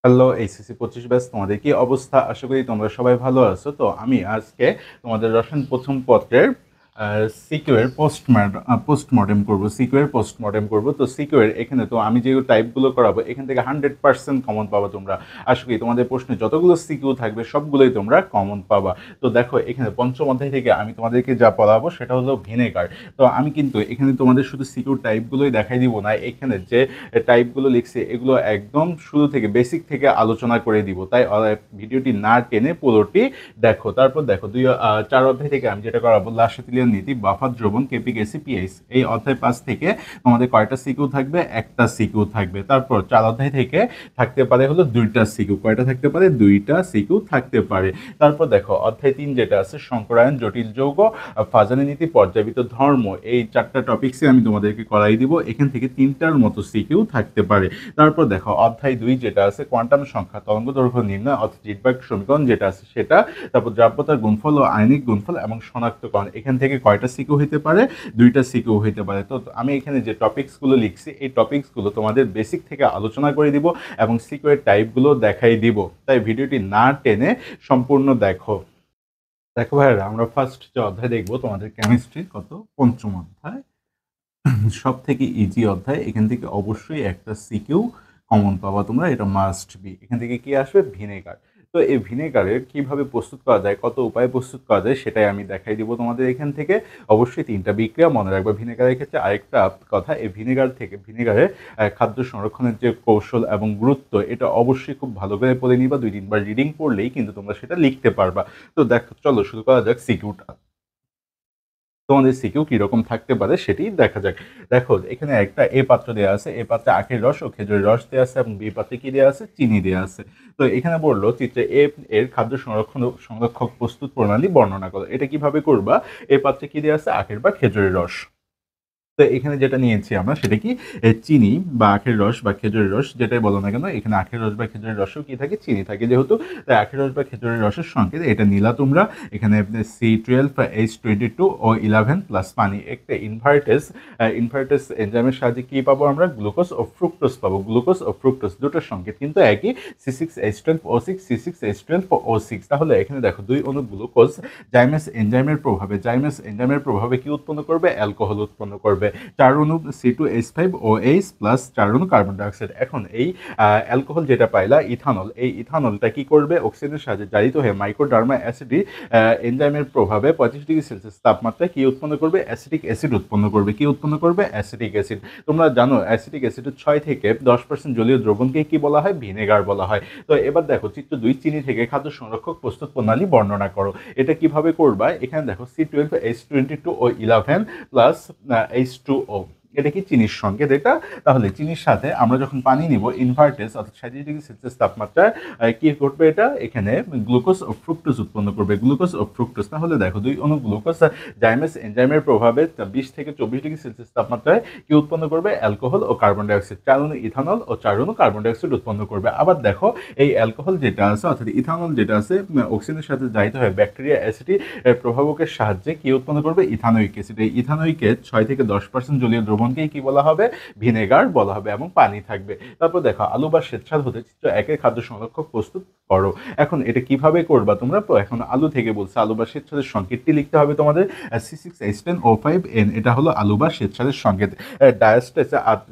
Hello HSC ২৫ batch, তোমাদের কি অবস্থা? আশা করি তোমরা সবাই ভালো আছো। তো আমি আজকে তোমাদের রসায়ন প্রথম পত্রের সিকিউ এর পোস্টমর্টেম করব। সিকিউ এর পোস্টমর্টেম করব। তো সিকিউ এর এখানে তো আমি যে টাইপগুলো করাবো এখান থেকে 100% কমন পাবা তোমরা। আশা করি তোমাদের প্রশ্নে যতগুলো সিকিউ থাকবে সবগুলোই তোমরা কমন পাবা। তো দেখো এখানে পঞ্চম অধ্যায় থেকে আমি তোমাদেরকে যা পড়াবো সেটা হলো ভিনেগার। তো আমি কিন্তু এখানে তোমাদের শুধু সিকিউ টাইপগুলোই দেখাই দিব না, এখানে যে টাইপগুলো লিখছি এগুলো একদম শুরু থেকে বেসিক থেকে আলোচনা করে দিব। তাই ভিডিওটি না টেনে পুরোটি দেখো। তারপর দেখো 4 অধ্যায় থেকে আমি যেটা করাবো লাসেতিলিয়ান নীতি, বাফার দ্রবণ, কেপিকেসি, পিএইচ। এই অধ্যায় 5 থেকে তোমাদের কয়টা সিকিউ থাকবে? একটা সিকিউ থাকবে। তারপর 4 অধ্যায় থেকে থাকতে পারে হলো 2টা সিকিউ। কয়টা থাকতে পারে? 2টা সিকিউ থাকতে পারে। তারপর দেখো অধ্যায় 3 যেটা আছে সংকরায়ন, জটিল যৌগ, ফাজানি নীতি, পর্যাবৃত ধর্ম, এই 4টা টপিকসে আমি তোমাদেরকে করাই দিব। এখান থেকে 3টার মতো সিকিউ থাকতে পারে। তারপর দেখো অধ্যায় 2 যেটা আছে কোয়ান্টাম সংখ্যা, তরঙ্গ দৈর্ঘ্য নির্ণয় অর্থাৎ রিডবার্গ সমীকরণ যেটা আছে সেটা। তারপর দ্রাব্যতার গুণফল ও আয়নিক গুণফল এবং শনাক্তকরণ। এখান থেকে কয়টা সিকিউ হইতে পারে? 2টা সিকিউ হইতে পারে। তো আমি এখানে যে টপিকসগুলো লিখছি এই টপিকসগুলো তোমাদের বেসিক থেকে আলোচনা করে দিব এবং সিকিউ এর টাইপগুলো দেখাই দিব। তাই ভিডিওটি না টেনে সম্পূর্ণ দেখো। দেখো ভাইরা, আমরা ফার্স্ট যে অধ্যায় দেখবো তোমাদের কেমিস্ট্রি কত, পঞ্চম অধ্যায়, সব থেকে ইজি অধ্যায়। এখান থেকে অবশ্যই একটা সিকিউ কমন পাবা তোমরা, এটা মাস্ট বি। এখান থেকে কি আসবে? ভিনেগার। তো এই ভিনেগারের কিভাবে প্রস্তুত করা যায়, কত উপায়ে প্রস্তুত করা যায় সেটাই আমি দেখাই দিব তোমাদের। এখান থেকে অবশ্যই 3টা বিক্রিয়া মনে রাখবে ভিনেগারের ক্ষেত্রে। আরেকটা কথা, এই ভিনেগারের খাদ্য সংরক্ষণের যে কৌশল এবং গুরুত্ব এটা অবশ্যই খুব ভালো করে পড়ে নিবা। 2-3বার রিডিং পড়লেই কিন্তু তোমরা সেটা লিখতে পারবা। তো দেখো চলো শুরু করা যাক সিকিউটা। তোমাদের সিকিউ কিরকম থাকতে পারে সেটি দেখা যাক। দেখো এখানে একটা এ পাত্র দেওয়া আছে, এ পাত্রে আখের রস ও খেজুরের রস দেওয়া আছে এবং বি পাত্রে কি দেওয়া আছে? চিনি দেওয়া আছে। তো এখানে বললো চিত্রে এ এর খাদ্য সংরক্ষক প্রস্তুত প্রণালী বর্ণনা করো। এটা কিভাবে করবা? এ পাত্রে কি দেওয়া আছে? আখের বা খেজুরের রস। তো এখানে যেটা নিয়েছি আমরা সেটা কি? চিনি বা আখের রস বা খেজুরের রস যেটাই বলো না কেন, এখানে আখের রস বা খেজুরের রসেও কি থাকে? চিনি থাকে। যেহেতু তাই আখের রস বা খেজুরের রসের সংকেত এটা নিলা তোমরা। এখানে C12H22 ও 11 প্লাস পানি। একটা ইনভার্টেস এনজাইমের সাহায্যে কি পাবো আমরা? গ্লুকোজ ও ফ্রুক্টোজ পাবো। গ্লুকোজ ও ফ্রুক্টোজ দুটোর সংকেত কিন্তু একই, C6H12O6, C6H12O6। তাহলে এখানে দেখো 2 অণু গ্লুকোজ জাইমেস এনজাইমের প্রভাবে কি উৎপন্ন করবে? অ্যালকোহল উৎপন্ন করবে। 4 অণু C2H5OH প্লাস 4 অণু কার্বন ডাইঅক্সাইড। এখন এই অ্যালকোহল যেটা পাইলা ইথানল, এই ইথানলটা কি করবে? অক্সিজেনের সাহায্যে জারিত হয়ে মাইক্রোডার্মা অ্যাসিডি এনজাইমের প্রভাবে 35°C তাপমাত্রায় কি উৎপন্ন করবে? অ্যাসিটিক অ্যাসিড উৎপন্ন করবে। কি উৎপন্ন করবে? Acetic acid. তোমরা জানো অ্যাসিটিক অ্যাসিডের 6 থেকে 10% জলীয় দ্রবণকে কি বলা হয়? ভিনেগার বলা হয়। তো এবার দেখো চিত্র 2, চিনি থেকে খাদ্য সংরক্ষক প্রস্তুত প্রণালী বর্ণনা করো। এটা কিভাবে করবা? এখানে দেখো C12H22O11 প্লাস H2O, এটা কি? চিনির সংকেত এটা। তাহলে চিনির সাথে আমরা যখন পানি নিব ইনভার্টেস অর্থাৎ 37°C তাপমাত্রায় কি করবে? এটা এখানে গ্লুকোজ ও ফ্রুক্টোজ উৎপন্ন করবে। গ্লুকোজ ও ফ্রুক্টোজ। তাহলে দেখো 2 অণু গ্লুকোজ জাইমেস এনজাইমের প্রভাবে 20 থেকে 24°C তাপমাত্রায় কি উৎপন্ন করবে? অ্যালকোহল ও কার্বন ডাইঅক্সাইড। 4 অণু ইথানল ও 4 অণু কার্বন ডাইঅক্সাইড উৎপন্ন করবে। আবার দেখো এই অ্যালকোহল যেটা আছে অর্থাৎ ইথানল যেটা আছে অক্সিজেনের সাথে জাহিত হয়ে ব্যাকটেরিয়া অ্যাসিডি প্রভাবকের সাহায্যে কি উৎপন্ন করবে? Ethanoic acid. এই ইথানোয়িক 6 থেকে 10% জলীয় দ্রবণকেই কি বলা হবে? ভিনেগার বলা হবে এবং পানি থাকবে। তারপর দেখো আলু বা শ্বেতসার হতে চিত্র 1-এর খাদ্য সংরক্ষক প্রস্তুত করো। এখন এটা কিভাবে করবা তোমরা? এখন আলু থেকে বলছে, আলু বা শ্বেতসারের সংকেতটি লিখতে হবে তোমাদের C6H10O5N। এটা হলো আলু বা শ্বেতসারের সংকেত।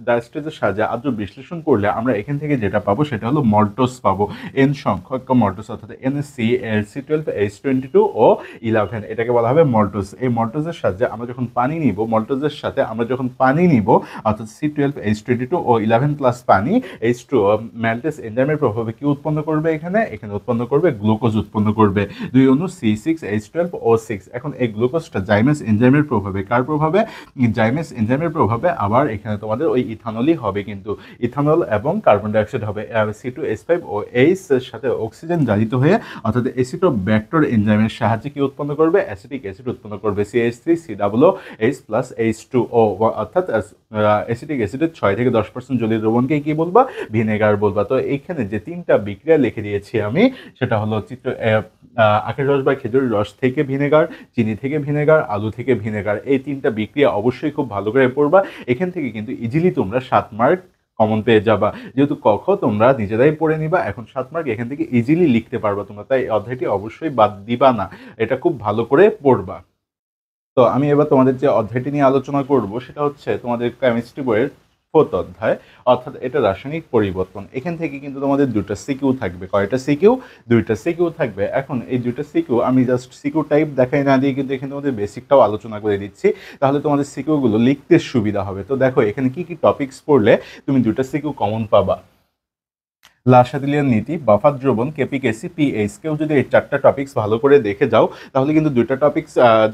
ডায়াস্টেজের সাহায্যে আদ্র বিশ্লেষণ করলে আমরা এখান থেকে যেটা পাবো সেটা হলো মল্টোজ পাবো। N সংখ্যক মল্টোজ অর্থাৎ NaCl, C12H22 ও 11, এটাকে বলা হবে মল্টোজ। এই মল্টোজের সাহায্যে আমরা যখন পানি নিব, মল্টোজের সাথে আমরা যখন পানি নিব অর্থাৎ C12H22 ও 11 প্লাস পানি, H2O ম্যালটেস এনজাইমের প্রভাবে কি উৎপন্ন করবে? এখানে উৎপন্ন করবে গ্লুকোজ উৎপন্ন করবে। 2 অণু C6H12O6। এখন এই গ্লুকোজটা জাইমেস এনজাইমের প্রভাবে, কার প্রভাবে? জাইমেস এনজাইমের প্রভাবে। আবার এখানে তোমাদের ওই ইথানলই হবে, কিন্তু ইথানল এবং কার্বন ডাইঅক্সাইড হবে। C2H5OH এর সাথে অক্সিজেন জারিত হয়ে অর্থাৎ এসিটোব্যাক্টর এনজাইমের সাহায্যে কি উৎপন্ন করবে? অ্যাসিটিক অ্যাসিড উৎপন্ন করবে। CH3COOH প্লাস H2O অর্থাৎ অ্যাসিটিক অ্যাসিডের 6 থেকে 10% জলীয় দ্রবণকে কি বলবা? ভিনেগার বলবা। তো এইখানে যে 3টা বিক্রিয়া লিখে দিয়েছি আমি সেটা হলো চিত্র আখের রস বা খেজুরের রস থেকে ভিনেগার, চিনি থেকে ভিনেগার, আলু থেকে ভিনেগার। এই 3টা বিক্রিয়া অবশ্যই খুব ভালো করে পড়বা। এখান থেকে কিন্তু ইজিলি তোমরা 7 মার্ক কমন পেয়ে যাবা। যেহেতু ক খ তোমরা নিজেরাই পড়ে নিবা, এখন 7 মার্ক এখান থেকে ইজিলি লিখতে পারবা তোমরা, তাই এই অধ্যায়টি অবশ্যই বাদ দিবা না, এটা খুব ভালো করে পড়বা। তো আমি এবার তোমাদের যে অধ্যায়টি নিয়ে আলোচনা করব সেটা হচ্ছে তোমাদের কেমিস্ট্রি বইয়ের 4th অধ্যায়, অর্থাৎ এটা রাসায়নিক পরিবর্তন। এখান থেকে কিন্তু তোমাদের দুটো সিকিউ থাকবে। কয়টা সিকিউ? দুইটা সিকিউ থাকবে। এখন এই দুইটা সিকিউ আমি জাস্ট সিকিউ টাইপ দেখাই না দিয়ে কিন্তু এখানে তোমাদের বেসিকটাও আলোচনা করে দিচ্ছি, তাহলে তোমাদের সিকিউগুলো লিখতে সুবিধা হবে। তো দেখো এখানে কি কি টপিকস পড়লে তুমি দুইটা সিকিউ কমন পাবা। লাসাদিলিয়ার নীতি, বাফার দ্রবণ, কেপিকেসি, পিএইচ। কেউ যদি এই 4টা টপিকস ভালো করে দেখে যাও তাহলে কিন্তু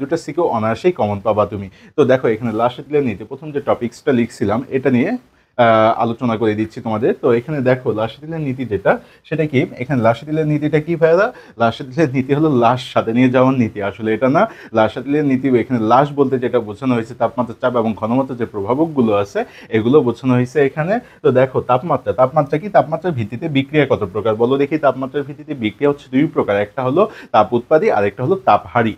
দুটা সিকেও অনায়াসেই কমন পাবা তুমি। তো দেখো এখানে লাসাদিলিয়ার নীতি প্রথম যে টপিক্সটা লিখছিলাম এটা নিয়ে আলোচনা করে দিচ্ছি তোমাদের। তো এখানে দেখো লাসাদিলিয়ার নীতি যেটা, সেটা কি? এখানে লাসাদিলিয়ার নীতিটা কি ভাইয়া? লাসাদিলিয়ার নীতি হলো লাশ সাথে নিয়ে যাওয়ার নীতি, আসলে এটা না। লাসাদিলিয়ার নীতি এখানে লাশ বলতে যেটা বোঝানো হয়েছে তাপমাত্রা, চাপ এবং ঘনমাত্রার যে প্রভাবকগুলো আছে এগুলো বোঝানো হয়েছে এখানে। তো দেখো তাপমাত্রা কি? তাপমাত্রার ভিত্তিতে বিক্রিয়া কত প্রকার বলো দেখি। তাপমাত্রার ভিত্তিতে বিক্রিয়া হচ্ছে দুই প্রকার, একটা হলো তাপ উৎপাদী আর একটা হলো তাপহারী।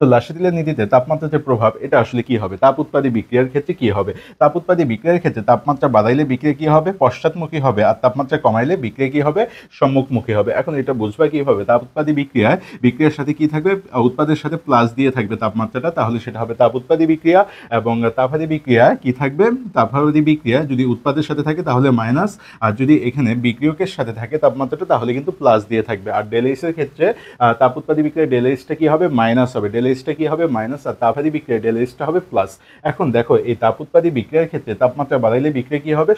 তো লাসাদিলিয়ার নীতিতে তাপমাত্রার যে প্রভাব এটা আসলে কি হবে? তাপ উৎপাদী বিক্রিয়ার ক্ষেত্রে কি হবে? তাপ উৎপাদী বিক্রিয়ার ক্ষেত্রে তাপমাত্রা বাড়াইলে বিক্রিয়া কি হবে? পশ্চাৎমুখী হবে, আর তাপমাত্রা কমাইলে বিক্রিয়া কি হবে? সম্মুখমুখী হবে। এখন এটা বুঝবা কিভাবে? তাপ উৎপাদী বিক্রিয়ার সাথে কি থাকবে? উৎপাদের সাথে প্লাস দিয়ে থাকবে তাপমাত্রাটা, তাহলে সেটা হবে তাপ উৎপাদী বিক্রিয়া। এবং তাপহারী বিক্রিয়া কি থাকবে? তাপহারী বিক্রিয়া যদি উৎপাদের সাথে থাকে তাহলে মাইনাস, আর যদি এখানে বিক্রিয়কের সাথে থাকে তাপমাত্রাটা তাহলে কিন্তু প্লাস দিয়ে থাকবে। আর ডেলএইচ এর ক্ষেত্রে তাপ উৎপাদী বিক্রিয়া ডেলএইচটা কি হবে? মাইনাস হবে। ডেলএইচটা কি হবে? মাইনাস। আর তাপহারী বিক্রিয়া ডেলএইচটা হবে প্লাস। এখন দেখো এই তাপ উৎপাদী বিক্রিয়ার ক্ষেত্রে তাপমাত্রা বাড়াইলে বিক্রিয়া কি হবে?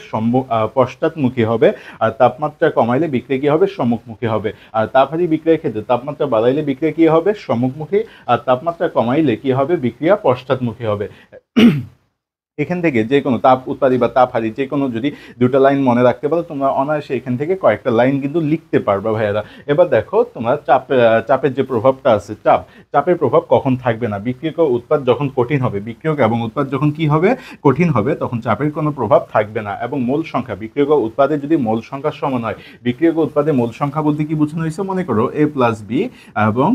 পশ্চাৎমুখী হবে, আর তাপমাত্রা কমাইলে বিক্রিয়া কি হবে? সম্মুখমুখী হবে। আর তাপহারী বিক্রিয়ার ক্ষেত্রে তাপমাত্রা বাড়াইলে বিক্রিয়া কি হবে? সম্মুখমুখী, আর তাপমাত্রা কমাইলে কি হবে? বিক্রিয়া পশ্চাৎমুখী হবে। এখান থেকে যে কোনো তাপ উৎপাদী বা তাপহারী যে কোনো যদি দুটো লাইন মনে রাখতে পারো তোমরা অনায়াসে এখান থেকে কয়েকটা লাইন কিন্তু লিখতে পারবা ভাইয়ারা। এবার দেখো তোমরা চাপের যে প্রভাবটা আছে, চাপের প্রভাব কখন থাকবে না? বিক্রিয়ক ও উৎপাদ যখন কঠিন হবে, বিক্রিয়ক এবং উৎপাদ যখন কি হবে? কঠিন হবে, তখন চাপের কোনো প্রভাব থাকবে না। এবং মোল সংখ্যা, বিক্রিয়ক ও উৎপাদের যদি মোল সংখ্যার সমান হয়, বিক্রিয়ক ও উৎপাদের মোল সংখ্যা বলতে কি বোঝানো হয়েছে? মনে করো এ প্লাস বি এবং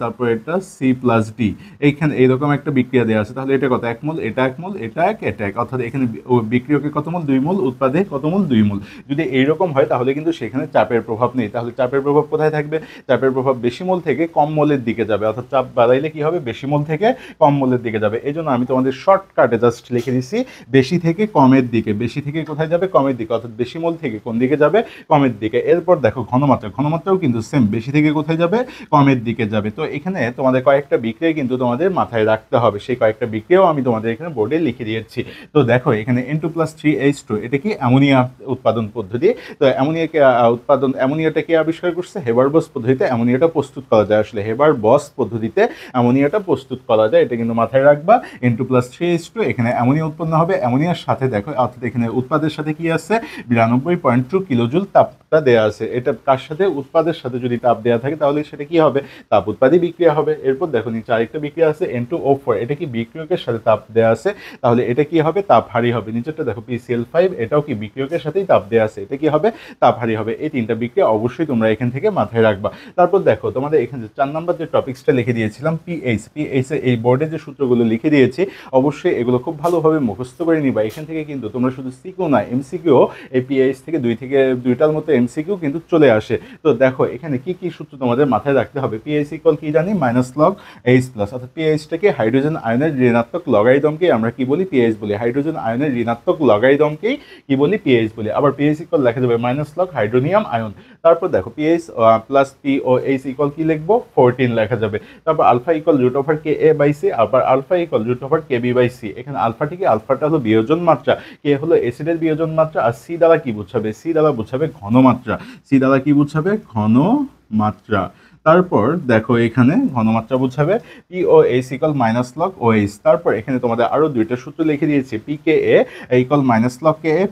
তারপর এটা সি প্লাস ডি, এইখানে এইরকম একটা বিক্রিয়া দেওয়া আছে, তাহলে এটা কত? এক মোল, এটা এক মোল, এটা এক, অর্থাৎ এখানে বিক্রিয়কে কত মোল? 2 মোল, উৎপাদে কত মোল? 2 মোল। যদি এইরকম হয় তাহলে কিন্তু সেখানে চাপের প্রভাব নেই। তাহলে চাপের প্রভাব কোথায় থাকবে? চাপের প্রভাব বেশি মোল থেকে কম মোলের দিকে যাবে, অর্থাৎ চাপ বাড়াইলে কি হবে? বেশি মোল থেকে কম মোলের দিকে যাবে। এই জন্য আমি তোমাদের শর্টকাটে জাস্ট লিখে দিচ্ছি বেশি থেকে কমের দিকে। বেশি থেকে কোথায় যাবে? কমের দিকে, অর্থাৎ বেশি মোল থেকে কোন দিকে যাবে? কমের দিকে। এরপর দেখো ঘনমাত্রাও কিন্তু সেম, বেশি থেকে কোথায় যাবে? কমের দিকে যাবে। তো এখানে তোমাদের কয়েকটা বিক্রিয়া কিন্তু তোমাদের মাথায় রাখতে হবে, সেই কয়েকটা বিক্রিয়াও আমি তোমাদের এখানে বোর্ডে লিখে দিয়েছি। তো দেখো এখানে N2+3H2 এটা কি? অ্যামোনিয়া উৎপাদন পদ্ধতি। তো অ্যামোনিয়াটাকে আবিষ্কার করছে হেবার-বস পদ্ধতিতে। অ্যামোনিয়াটা প্রস্তুত করা যায়, আসলে হেবার-বস পদ্ধতিতে অ্যামোনিয়াটা প্রস্তুত করা যায়, এটা কিন্তু মাথায় রাখবা। N2+3H2 এখানে অ্যামোনিয়া উৎপন্ন হবে। অ্যামোনিয়ার সাথে দেখো, অর্থাৎ এখানে উৎপাদের সাথে কি আছে? 92.2 কিলোজুল তাপটা দেওয়া আছে। এটা কার সাথে? উৎপাদের সাথে যদি তাপ দেওয়া থাকে তাহলে সেটা কি হবে? তাপ উৎপাদী বিক্রিয়া হবে। এরপর দেখো নিচে আরেকটা বিক্রিয়া আছে N2O4, এটা কি? বিক্রিয়কের সাথে তাপ দেওয়া আছে, তাহলে এটা কি হবে? তাপহারী হবে। নিচেরটা দেখো PCl5, এটাও কি? বিক্রিয়কের সাথেই তাপ দেওয়া আছে, এটা কি হবে? তাপহারী হবে। এই তিনটা বিক্রিয়া অবশ্যই তোমরা এখান থেকে মাথায় রাখবা। তারপর দেখো তোমাদের এখানে 4 নম্বর যে টপিক্সটা লিখে দিয়েছিলাম পিএইচ এর এই বোর্ডে যে সূত্রগুলো লিখে দিয়েছি অবশ্যই এগুলো খুব ভালোভাবে মুখস্থ করে নিবা। এখান থেকে কিন্তু তোমরা শুধু সিকিউ না, এমসিকিউ এই পিএইচ থেকে দুইটার মতো এমসিকিউ কিন্তু চলে আসে। তো দেখো এখানে কি কি সূত্র তোমাদের মাথায় রাখতে হবে। পিএইচ ইকুয়াল কি জানি? মাইনাস লগ এইচ প্লাস, অর্থাৎ পিএইচটাকে হাইড্রোজেন আয়নের ঋণাত্মক লগারিদমকে আমরা কি বলি? পিএইচ বলি। হাইড্রোজেন আয়নের ঋণাত্মক লগারিদমকেই কি বলি? পিএইচ বলি। আবার পিএইচ ইকুয়াল লেখা যাবে মাইনাস লগ হাইড্রোনিয়াম আয়ন। তারপর দেখো পিএইচ প্লাস পিওএইচ ইকুয়াল কি লিখবো? 14 লেখা যাবে। তারপর alpha equal root over K A by C, আবার alpha equal root over K B by C. এখানে আলফাটা কি? আলফাটা হলো বিয়োজন মাত্রা, কে হলো অ্যাসিডের বিয়োজন মাত্রা, আর সি দ্বারা কি বুঝাবে? সি দ্বারা বুঝাবে ঘনমাত্রা। সি দ্বারা কি বুঝাবে? ঘনমাত্রা। তারপর দেখো এখানে ঘনমাত্রা বুঝাবে pOH equal minus log OH. তারপর এখানে তোমাদের আরো দুইটা সূত্র লিখে দিয়েছি, pKa equal minus log K A,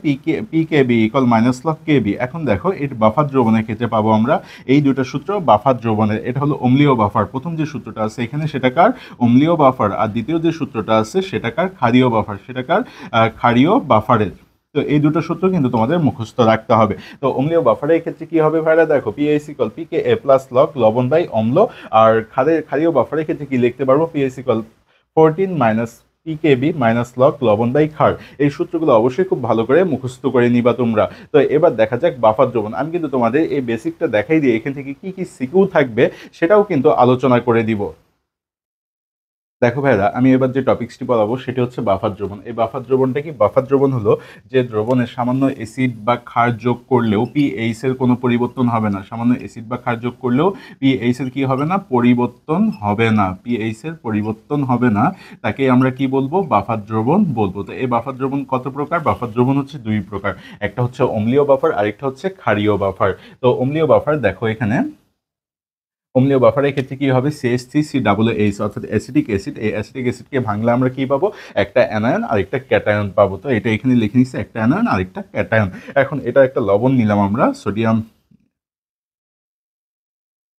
pKb equal minus log K B. এখন দেখো এটা বাফার দ্রবণের ক্ষেত্রে পাবো আমরা এই দুটো সূত্র বাফার দ্রবণের। এটা হলো অম্লীয় বাফার, প্রথম যে সূত্রটা আছে এখানে সেটাকার অম্লীয় বাফার, আর দ্বিতীয় যে সূত্রটা আছে সেটাকার ক্ষারীয় বাফার, সেটাকার ক্ষারীয় বাফারের। তো এই দুটো সূত্র কিন্তু তোমাদের মুখস্থ রাখতে হবে। তো অম্লীয় বাফারের ক্ষেত্রে কি হবে ভাইরা? দেখো পিএইচ ইকুয়াল পিকে এ প্লাস লগ লবণ বাই অম্ল। আর ক্ষারীয় বাফারের ক্ষেত্রে কি লিখতে পারবো? PH equal 14 minus pKb minus log লবণ বাই ক্ষার। এই সূত্রগুলো অবশ্যই খুব ভালো করে মুখস্থ করে নিবা তোমরা। তো এবার দেখা যাক বাফার দ্রবণ। আমি কিন্তু তোমাদের এই বেসিকটা দেখাই দিয়ে এখান থেকে কি কি সিকিউ থাকবে সেটাও কিন্তু আলোচনা করে দিব। দেখো ভাইরা, আমি এবার যে টপিক্সটি বলাবো সেটি হচ্ছে বাফার দ্রবণ। এই বাফার দ্রবণটা কি? বাফার দ্রবণ হলো যে দ্রবণে সামান্য অ্যাসিড বা ক্ষার যোগ করলেও পিএইচ এর কোনো পরিবর্তন হবে না। সামান্য অ্যাসিড বা ক্ষার যোগ করলেও পিএইচ এর কি হবে না? পরিবর্তন হবে না। পিএইচ এর পরিবর্তন হবে না, তাকে আমরা কি বলবো? বাফার দ্রবণ বলবো। তো এই বাফার দ্রবণ কত প্রকার? বাফার দ্রবণ হচ্ছে দুই প্রকার, একটা হচ্ছে অম্লীয় বাফার, আরেকটা হচ্ছে ক্ষারীয় বাফার। তো অম্লীয় বাফার দেখো এখানে, অম্লীয় বাফারের ক্ষেত্রে কি হবে? CH3COOH অর্থাৎ অ্যাসিটিক অ্যাসিড। এই অ্যাসিটিক অ্যাসিডকে ভাঙলে আমরা কি পাবো? একটা অ্যানায়ন আর একটা ক্যাটায়ন পাবো। তো এটা এখানে লিখে নিচ্ছে, একটা অ্যানায়ন আর একটা ক্যাটায়ন। এখন এটা একটা লবণ নিলাম আমরা, সোডিয়াম।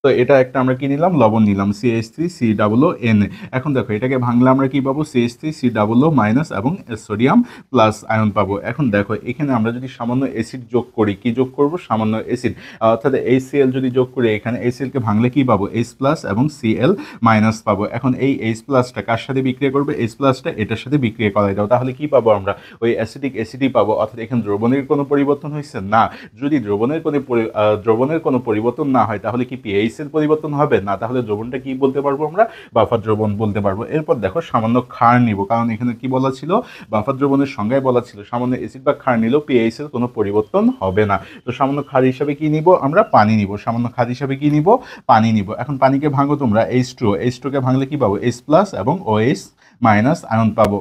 তো এটা একটা আমরা কি নিলাম? লবণ নিলাম, CH3COON। এখন দেখো এটাকে ভাঙলে আমরা কি পাবো? CH3COO মাইনাস এবং সোডিয়াম প্লাস আয়ন পাবো। এখন দেখো এখানে আমরা যদি সামান্য অ্যাসিড যোগ করি, কি যোগ করব? সামান্য অ্যাসিড, অর্থাৎ HCl যদি যোগ করি, এখানে HCl কে ভাঙলে কি পাবো? H প্লাস এবং Cl মাইনাস পাবো। এখন এই H প্লাসটা কার সাথে বিক্রিয়া করবে? H প্লাসটা এটার সাথে বিক্রিয়া করাই দাও, তাহলে কি পাবো আমরা? ওই অ্যাসিডিক অ্যাসিডই পাবো। অর্থাৎ এখানে দ্রবণের কোনো পরিবর্তন হয়েছে না। যদি দ্রবণের কোনো পরিবর্তন না হয় তাহলে কি পিএইচ এর পরিবর্তন হবে না? তাহলে দ্রবণটা কি বলতে পারবো আমরা? বাফার দ্রবণ বলতে পারবো। এরপর দেখো সামান্য ক্ষার নিব, কারণ এখানে কি বলা ছিল? বাফার দ্রবণের সংজ্ঞায় বলা ছিল সামান্য অ্যাসিড বা ক্ষার নিলেও পিএইচ এর কোনো পরিবর্তন হবে না। তো সামান্য ক্ষার হিসাবে কি নিব আমরা? পানি নিব। সামান্য ক্ষার হিসাবে কি নিব? পানি নিব। এখন পানিকে ভাঙো তোমরা, H2O কে ভাঙলে কি পাবো? H প্লাস এবং OH মাইনাস আয়ন পাবো।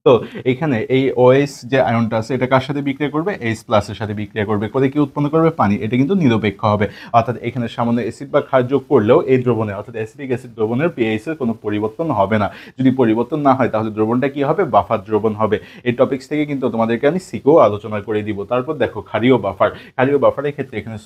তো এখানে এই OH যে আয়নটা আছে এটা কার সাথে বিক্রিয়া করবে? H প্লাসের সাথে বিক্রিয়া করবে, করে কি উৎপন্ন করবে? পানি। এটা কিন্তু নিরপেক্ষ হবে। অর্থাৎ এখানে সামান্য অ্যাসিড বা ক্ষার যোগ করলেও এই দ্রবণে, অর্থাৎ অ্যাসিডিক অ্যাসিড দ্রবণের পিএইচ এর কোনো পরিবর্তন হবে না। যদি পরিবর্তন না হয় তাহলে দ্রবণটা কি হবে? বাফার দ্রবণ হবে। এই টপিক্স থেকে কিন্তু তোমাদেরকে আমি সিকো আলোচনা করে দিব। তারপর দেখো ক্ষারীয় বাফার। ক্ষারীয় বাফারের ক্ষেত্রে এখানে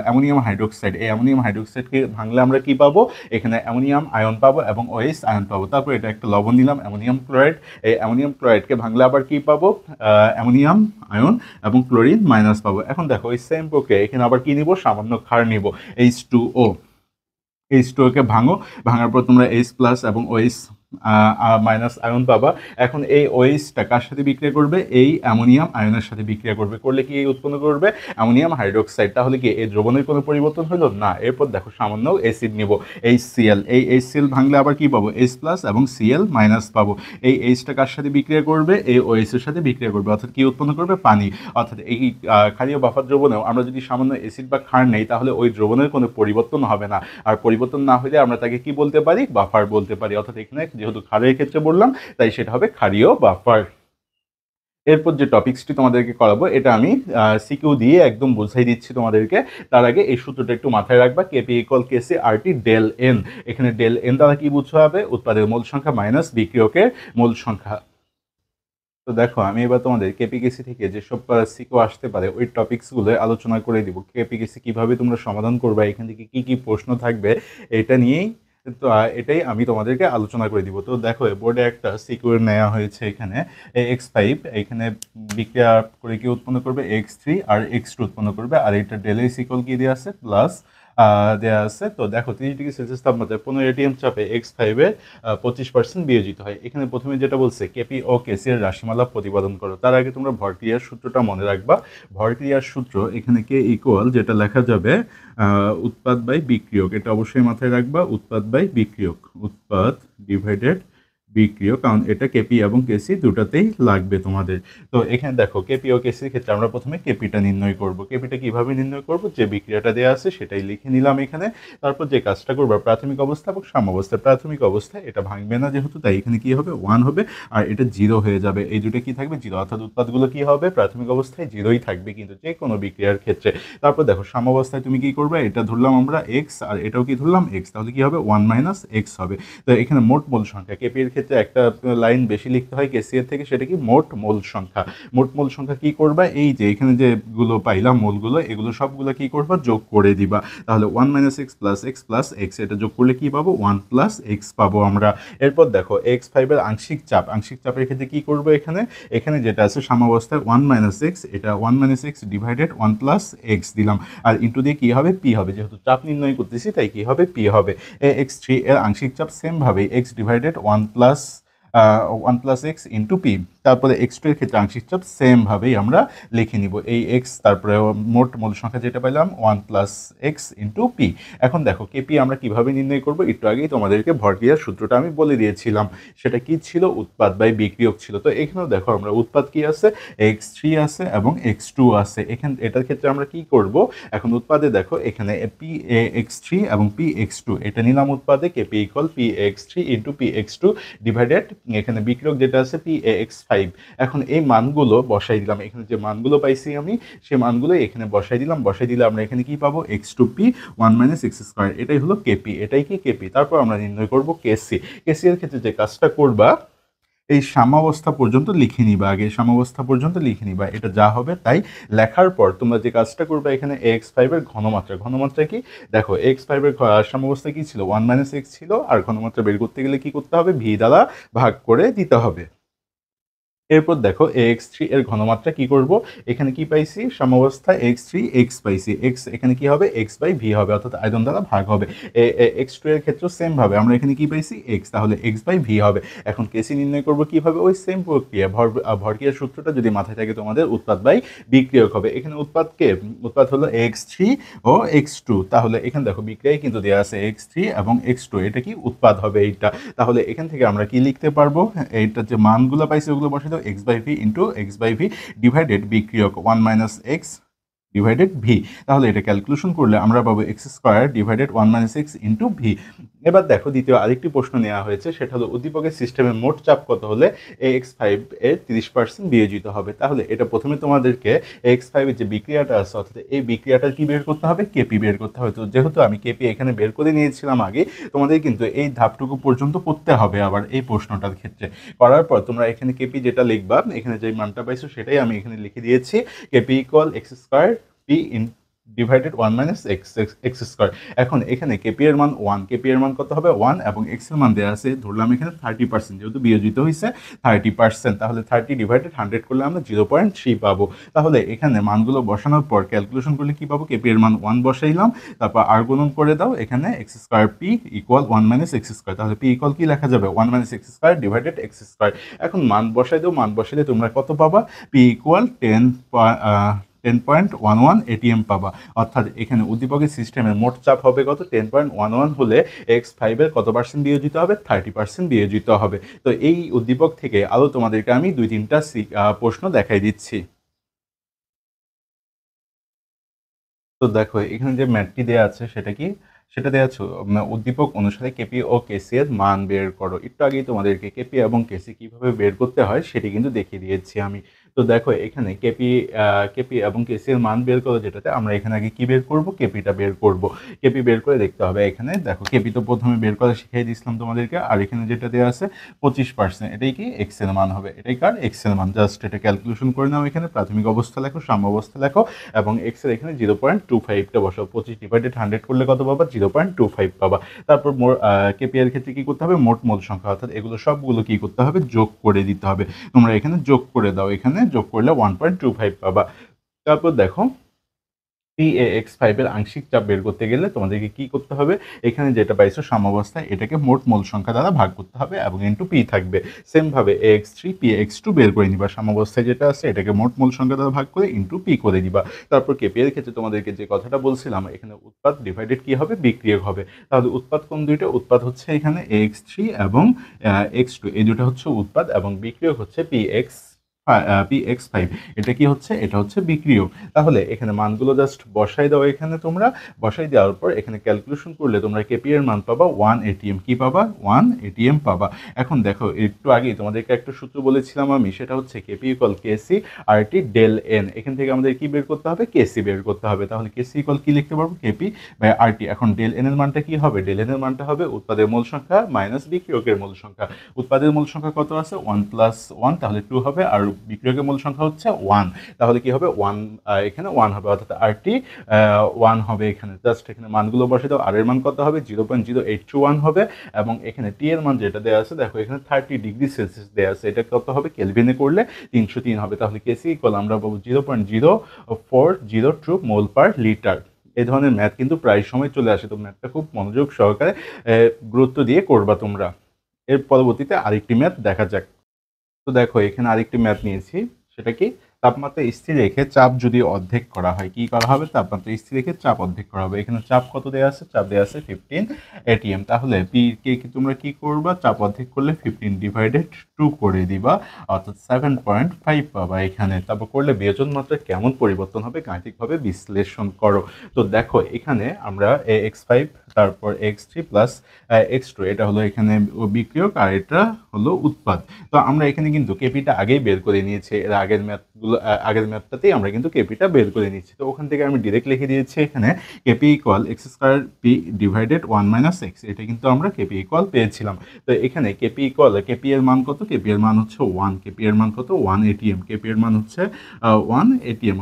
অ্যামোনিয়াম হাইড্রোক্সাইড, এই অ্যামোনিয়াম হাইড্রোক্সাইডকে ভাঙলে আমরা কি পাবো? এখানে অ্যামোনিয়াম আয়ন পাবো এবং OH আয়ন পাবো। তারপর এটা একটা লবণ নিলাম, অ্যামোনিয়াম ক্লোরাইড। এই অ্যামোনিয়াম ক্লোরাইডকে ভাঙলে আবার কি পাবো? অ্যামোনিয়াম আয়ন এবং ক্লোরিন মাইনাস পাবো। এখন দেখো এই সেম প্রক্রিয়া, এখানে আবার কি নিব? সামান্য ক্ষার নিব, H2O। H2O কে ভাঙো, ভাঙার পর তোমরা H প্লাস এবং OH মাইনাস আয়ন পাবা। এখন এই OH-টা কার সাথে বিক্রিয়া করবে? এই অ্যামোনিয়াম আয়নের সাথে বিক্রিয়া করবে, করলে কি উৎপন্ন করবে? Ammonium hydroxide. তাহলে কি এই দ্রবণের কোনো পরিবর্তন হলো না? এরপর দেখো সামান্য অ্যাসিড নিব, HCl। এই HCl ভাঙলে আবার কি পাবো? H প্লাস এবং Cl মাইনাস পাবো। এই H-টা কার সাথে বিক্রিয়া করবে? এই OH এর সাথে বিক্রিয়া করবে, অর্থাৎ কি উৎপন্ন করবে? পানি। অর্থাৎ এই ক্ষারীয় বাফার দ্রবণেও আমরা যদি সামান্য অ্যাসিড বা ক্ষার নেই তাহলে ওই দ্রবণের কোনো পরিবর্তন হবে না। আর পরিবর্তন না হলে আমরা তাকে কি বলতে পারি? বাফার বলতে পারি। অর্থাৎ এখানে যেহেতু ক্ষারের ক্ষেত্রে বললাম তাই সেটা হবে ক্ষারীয় বাফার। এরপর যে টপিক্সটি তোমাদেরকে করাবো এটা আমি সিকিউ দিয়ে একদম বুঝাই দিচ্ছি তোমাদেরকে। তার আগে এই সূত্রটা একটু মাথায় রাখবা, কেপি ইকুয়াল কেসি আরটি ডেল এন। এখানে ডেল এন দ্বারা কি বুঝতে হবে? উৎপাদের মোল সংখ্যা মাইনাস বিক্রিয়কের মোল সংখ্যা। তো দেখো আমি এবার তোমাদের কেপিকেসি থেকে যেসব সিকো আসতে পারে ওই টপিকসগুলো আলোচনা করে দিব। কেপিকেসি কিভাবে তোমরা সমাধান করবে, এখান থেকে কি কি প্রশ্ন থাকবে এটা নিয়েই, তো এটাই আমি তোমাদেরকে আলোচনা করে দিব। তো দেখো বোর্ডে একটা সিকিউর নেওয়া হয়েছে, এখানে X5 এখানে বিক্রিয়া করে কি উৎপন্ন করবে? X3 আর X2 উৎপন্ন করবে। আর এটা ডেলের সিকল কি দেওয়া আছে? প্লাস দেওয়া আছে। তো দেখো 30°C তাপমাত্রায় 15 ATM চাপে X5 এর 25% বিয়োজিত হয়। এখানে প্রথমে যেটা বলছে কেপি ও কেসি এর রাশিমালা প্রতিপাদন করো। তার আগে তোমরা ভরক্রিয়ার সূত্রটা মনে রাখবা। ভরক্রিয়ার সূত্র এখানে কে ইকুয়াল যেটা লেখা যাবে উৎপাদ বাই বিক্রিয়ক, এটা অবশ্যই মাথায় রাখবা। উৎপাদ বাই বিক্রিয়ক, উৎপাদ ডিভাইডেড বিক্রিয়ক, কারণ এটা কেপি এবং কেসি দুটাতেই লাগবে তোমাদের। তো এখানে দেখো কেপি ও কেসির ক্ষেত্রে আমরা প্রথমে কেপিটা নির্ণয় করব। কেপিটা কিভাবে নির্ণয় করব? যে বিক্রিয়াটা দেওয়া আছে সেটাই লিখে নিলাম এখানে। তারপর যে কাজটা করবো প্রাথমিক অবস্থা এবং সাম্যাবস্থা। প্রাথমিক অবস্থায় এটা ভাঙবে না যেহেতু, তাই এখানে কি হবে? 1 হবে আর এটা 0 হয়ে যাবে। এই দুটো কি থাকবে? 0, অর্থাৎ উৎপাদগুলো কি হবে? প্রাথমিক অবস্থায় 0ই থাকবে কিন্তু যে কোনো বিক্রিয়ার ক্ষেত্রে। তারপর দেখো সাম্যাবস্থায় তুমি কি করবে? এটা ধরলাম আমরা x আর এটাও কি ধরলাম x, তাহলে কি হবে? 1 মাইনাস x হবে। তো এখানে মোট মোল সংখ্যা, কেপি এর ক্ষেত্রে একটা লাইন বেশি লিখতে হয় কেসি এর থেকে, সেটা কি? মোট মোল সংখ্যা। মোট মোল সংখ্যা কি করবা? এই যে এখানে যেগুলো পাইলাম মোলগুলো, এগুলো সবগুলো কি করবা? যোগ করে দিবা। তাহলে 1 minus x plus x plus x, এটা যোগ করলে কি পাবো? 1 প্লাস এক্স পাবো আমরা। এরপর দেখো X5 এর আংশিক চাপ, আংশিক চাপের ক্ষেত্রে কি করবো? এখানে যেটা আছে সাম্যাবস্থায় 1 মাইনাস এক্স, এটা 1 minus X divided 1 plus x দিলাম। আর ইন্টু দিয়ে কি হবে? পি হবে, যেহেতু চাপ নির্ণয় করতেছি তাই কি হবে? পি হবে। X3 এর আংশিক চাপ সেম ভাবে x divided 1 plus one plus x into P. তারপরে এক্স টু এর ক্ষেত্রে আংশিক চাপ সেমভাবেই আমরা লিখে নিব এই এক্স, তারপরে মোট মূল সংখ্যা যেটা পেলাম one plus x into P. এখন দেখো কেপি আমরা কিভাবে নির্ণয় করব, একটু আগেই তোমাদেরকে ভরক্রিয়ার সূত্রটা আমি বলে দিয়েছিলাম। সেটা কি ছিল, উৎপাদ বাই বিক্রিয়ক ছিল। তো এখানেও দেখো আমরা উৎপাদ কি আছে, এক্স থ্রি আছে এবং এক্স টু আছে। এটার ক্ষেত্রে আমরা কি করব, এখন উৎপাদে দেখো এখানে পি এক্স থ্রি এবং পি এক্স টু এটা নিলাম উৎপাদে, KP equal P X three into P x two divided এখানে বিক্রিয়ক যেটা আছে পি এক্স ফাইভ। এখন এই মানগুলো বসাই দিলাম, এখানে যে মানগুলো পাইছি আমি সেই মানগুলো এখানে বসাই দিলাম। বসাই দিলে আমরা এখানে কি পাবো, x two p one minus x square, এটাই হলো কেপি, এটাই কি কেপি। তারপর আমরা নির্ণয় করব কেসি। কেসি এর ক্ষেত্রে যে কাজটা করবা, এই সাম্যাবস্থা পর্যন্ত লিখে নিবা, আগে সাম্যাবস্থা পর্যন্ত লিখে নিবা, এটা যা হবে তাই লেখার পর তোমরা যে কাজটা করবে, এখানে এক্স ফাইভের ঘনমাত্রা, ঘনমাত্রা কি দেখো, এক্স ফাইভের সাম্যাবস্থা কি ছিল, ওয়ান মাইনাস এক্স ছিল, আর ঘনমাত্রা বের করতে গেলে কি করতে হবে, ভি দ্বারা ভাগ করে দিতে হবে। এরপর দেখো এক্স থ্রি এর ঘনমাত্রা কি করব, এখানে কি পাইছি, সাম্যাবস্থায় এক্স থ্রি এক্স পাইছি, এক্স এখানে কি হবে, এক্স বাই ভি হবে, অর্থাৎ আয়তন দ্বারা ভাগ হবে। এক্স টু এর ক্ষেত্রে সেম ভাবে আমরা এখানে কি পাইছি, এক্স, তাহলে এক্স বাই ভি হবে। এখন কেসি নির্ণয় করব কিভাবে, ওই সেম প্রক্রিয়া, ভরক্রিয়ার সূত্রটা যদি মাথায় থাকে তোমাদের, উৎপাদ বাই বিক্রিয়ক হবে। এখানে উৎপাদ হলো এক্স থ্রি ও এক্স টু, তাহলে এখানে দেখো বিক্রিয়ায় কিন্তু দেওয়া আছে এক্স থ্রি এবং এক্স টু, এটা কি উৎপাদ হবে এইটা। তাহলে এখান থেকে আমরা কি লিখতে পারবো, এইটা যে মানগুলো পাইছি ওগুলো বসে দাও, X by V into X by V divided বিক্রিয়ক one minus X divided V. তাহলে এটা ক্যালকুলেশন করলে আমরা পাবো X square divided one minus X into V. এবার দেখো দ্বিতীয় আরেকটি প্রশ্ন নেওয়া হয়েছে, সেটা হলো উদ্দীপকের সিস্টেমের মোট চাপ কত হলে এক্স ফাইভ এর 30% বিয়োজিত হবে। তাহলে এটা প্রথমে তোমাদেরকে এক্স ফাইভের যে বিক্রিয়াটা আছে, অর্থাৎ এই বিক্রিয়াটা কি বের করতে হবে, কেপি বের করতে হবে। তো যেহেতু আমি কেপি এখানে বের করে নিয়েছিলাম আগে, তোমাদের কিন্তু এই ধাপটুকু পর্যন্ত পড়তে হবে আবার এই প্রশ্নটার ক্ষেত্রে। করার পর তোমরা এখানে কেপি যেটা লিখবা, এখানে যে মানটা পাইছো সেটাই আমি এখানে লিখে দিয়েছি, KP equal x square P in divided one minus x square. এখন এখানে কেপি এর মান ওয়ান, কেপি এর মান কত হবে ওয়ান, এবং এক্স এর মান দেওয়া আছে ধরলাম এখানে 30%, যেহেতু বিয়োজিত হয়েছে 30%, তাহলে 30 ডিভাইডেড 100 করলে আমরা 0.3 পাবো। তাহলে এখানে মানগুলো বসানোর পর ক্যালকুলেশন করলে কি পাবো, কেপি এর মান ওয়ান বসাইলাম, তারপর আর গুণন করে দাও এখানে x square P equal one minus x square, তাহলে পি ইকুয়াল কি লেখা যাবে, one minus x square divided x square. এখন মান বসাই দাও, মান বসাইলে তোমরা কত পাবা, পি ইকুয়াল 10.11 এটিএম পাবা। অর্থাৎ এখানে উদ্দীপকের সিস্টেমের মোট চাপ হবে কত, 10.11 হলে এক্স ফাইভের কত পার্সেন্ট বিয়োজিত হবে, 30% বিয়োজিত হবে। তো এই উদ্দীপক থেকে আরও তোমাদেরকে আমি দুই তিনটা প্রশ্ন দেখাই দিচ্ছি। তো দেখো এখানে যে ম্যাথটি দেওয়া আছে সেটা কি, সেটা দেওয়া আছে উদ্দীপক অনুসারে কেপি ও কেসি এর মান বের করো। একটু আগেই তোমাদেরকে কেপি এবং কেসি কিভাবে বের করতে হয় সেটি কিন্তু দেখিয়ে দিয়েছি আমি। তো দেখো এখানে কেপি এবং কেসি এর মান বের করো, যেটাতে আমরা এখানে আগে কি বের করব, কেপিটা বের করব। কেপি বের করে দেখতে হবে, এখানে দেখো কেপি তো প্রথমে বের করা শিখিয়ে দিয়েছিলাম তোমাদেরকে, আর এখানে যেটা দেওয়া আছে 25%, এটাই কি এক্স এর মান হবে, এটাই কার এক্স এর মান। জাস্ট এটা ক্যালকুলেশন করে নাও, এখানে প্রাথমিক অবস্থা লেখো, সাম্য অবস্থা লেখো, এবং এক্স এর এখানে 0.25টা বসাও, 25 ডিভাইডেড 100 করলে কত পাবা, 0.25 পাবা। তারপর কেপি এর ক্ষেত্রে কি করতে হবে, মোট মোল সংখ্যা, অর্থাৎ এগুলো সবগুলো কি করতে হবে, যোগ করে দিতে হবে। তোমরা এখানে যোগ করে দাও, এখানে যোগ করলে 1.25 পাবা। তারপর দেখো পি এক্স ফাইভের আংশিক চাপ বের করতে গেলে তোমাদেরকে কি করতে হবে, এখানে যেটা পাইছো সাম্যাবস্থায় এটাকে মোট মোল সংখ্যা দ্বারা ভাগ করতে হবে এবং ইন্টু পি থাকবে। সেম ভাবে x three p x two বের করে নিবা, সাম্যাবস্থায় যেটা আছে এটাকে মোট মোল সংখ্যা দ্বারা ভাগ করে ইন্টু পি করে দিবা। তারপর কেপি এর ক্ষেত্রে তোমাদেরকে যে কথাটা বলছিলাম, এখানে উৎপাদ ডিভাইডেড কি হবে, বিক্রিয়ক হবে। তাহলে উৎপাদ কোন দুইটা, উৎপাদ হচ্ছে এখানে এক্স থ্রি এবং এক্স টু, এই দুটো হচ্ছে উৎপাদ, এবং বিক্রিয়ক হচ্ছে পি এক্স ফাইভ, এটা কি হচ্ছে, এটা হচ্ছে বিক্রিয়ক। তাহলে এখানে মানগুলো জাস্ট বসাই দাও, এখানে তোমরা বসাই দেওয়ার পর এখানে ক্যালকুলেশন করলে তোমরা কেপি এর মান পাবা 1 এটিএম, কি পাবা 1 এটিএম পাবা। এখন দেখো একটু আগেই তোমাদেরকে একটা সূত্র বলেছিলাম আমি, সেটা হচ্ছে কেপি ইকুয়াল কেসি আর টি ডেল এন। এখান থেকে আমাদের কি বের করতে হবে, কেসি বের করতে হবে। তাহলে কেসি ইকুয়াল কি লিখতে পারবো, কেপি বাই আর টি। এখন ডেল এন এর মানটা কি হবে, ডেল এন এর মানটা হবে উৎপাদের মূল সংখ্যা মাইনাস বিক্রিয়কের মূল সংখ্যা। উৎপাদের মূল সংখ্যা কত আছে, 1 প্লাস 1, তাহলে 2 হবে, আর বিক্রিয়কের মূল সংখ্যা হচ্ছে 1, তাহলে কি হবে 1, এখানে 1 হবে, অর্থাৎ আর টি 1 হবে। এখানে জাস্ট এখানে মানগুলো বসে দাও, আর এর মান কত হবে 0.0821 হবে, এবং এখানে টি এর মান যেটা দেওয়া আছে দেখো এখানে 30 ডিগ্রি সেলসিয়াস দেওয়া আছে, এটা কত হবে, কেলভিনে করলে 303 হবে। তাহলে কেসি ইকুয়াল আমরা পাবো 0.0402 মোল পার লিটার। এই ধরনের ম্যাথ কিন্তু প্রায় সময় চলে আসে, তো ম্যাথটা খুব মনোযোগ সহকারে গুরুত্ব দিয়ে করবা তোমরা। এর পরবর্তীতে আরেকটি ম্যাথ দেখা যাক। তো দেখো এখানে আরেকটি ম্যাথ নিয়েছি। সেটা কি? তাপমাত্রা স্থির রেখে চাপ যদি অর্ধেক করা হয়, কি করা হবে? তাপমাত্রা স্থির রেখে চাপ অর্ধেক করা হবে। এখানে চাপ কত দেয়া আছে? চাপ দেয়া আছে 15 atm। তাহলে পি কে কি তোমরা কি করবা? চাপ অর্ধেক করলে 15/2 করে দিবা, অর্থাৎ 7.5 পাবা এখানে। তারপর করলে বিয়োজন মাত্রা কেমন পরিবর্তন হবে গাণিতিকভাবে বিশ্লেষণ করো। তো দেখো এখানে আমরা x5 তারপর x3 প্লাস x2 এটা হলো এখানে বিক্রিয়ক আর এটা হলো উৎপাদ। তো আমরা এখানে কিন্তু কেপিটা আগেই বের করে নিয়েছি, এর আগের ম্যাথটাতেই আমরা কিন্তু কেপিটা বের করে নিচ্ছি। তো ওখান থেকে আমি ডিরেক্ট লিখে দিয়েছি এখানে KP equal x square P divided 1 - x। এটা কিন্তু আমরা কেপি ইকুয়াল পেয়েছিলাম। তো এখানে কেপি ইকুয়াল কেপি এর মান কত? কেপি এর মান হচ্ছে 1। কেপি এর মান কত? 1 atm। কেপি এর মান হচ্ছে 1 atm।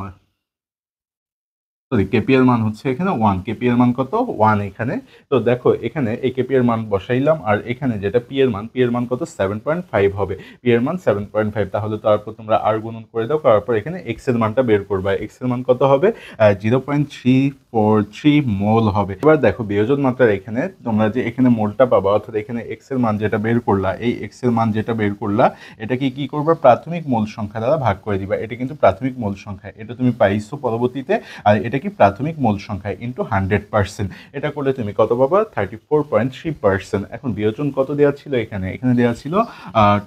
সরি, কেপি এর মান হচ্ছে এখানে 1। কেপি এর মান কত? 1 এখানে। তো দেখো এখানে এই কেপি এর মান বসাইলাম, আর এখানে যেটা পি এর মান কত? 7.5 হবে। পি এর মান 7.5। তাহলে তারপর তোমরা আর গুণন করে দাও, করার পর এখানে এক্স এর মানটা বের করবা। এক্স এর মান কত হবে? 0.343 মোল হবে। এবার দেখো বিয়োজন মাত্রার এখানে তোমরা যে এখানে মোলটা পাবা, অর্থাৎ এখানে এক্স এর মান যেটা বের করলা, এই এক্স এর মান যেটা বের করলা এটাকে কি করবা? প্রাথমিক মোল সংখ্যা দ্বারা ভাগ করে দিবা। এটা কিন্তু প্রাথমিক মোল সংখ্যা, এটা তুমি পাইছো পরবর্তীতে। আর এটা কি? প্রাথমিক মোল সংখ্যা ইন্টু 100%। এটা করলে তুমি কত পাবা? 34.3%। এখন বিয়োজন কত দেওয়া ছিল এখানে? এখানে দেওয়া ছিল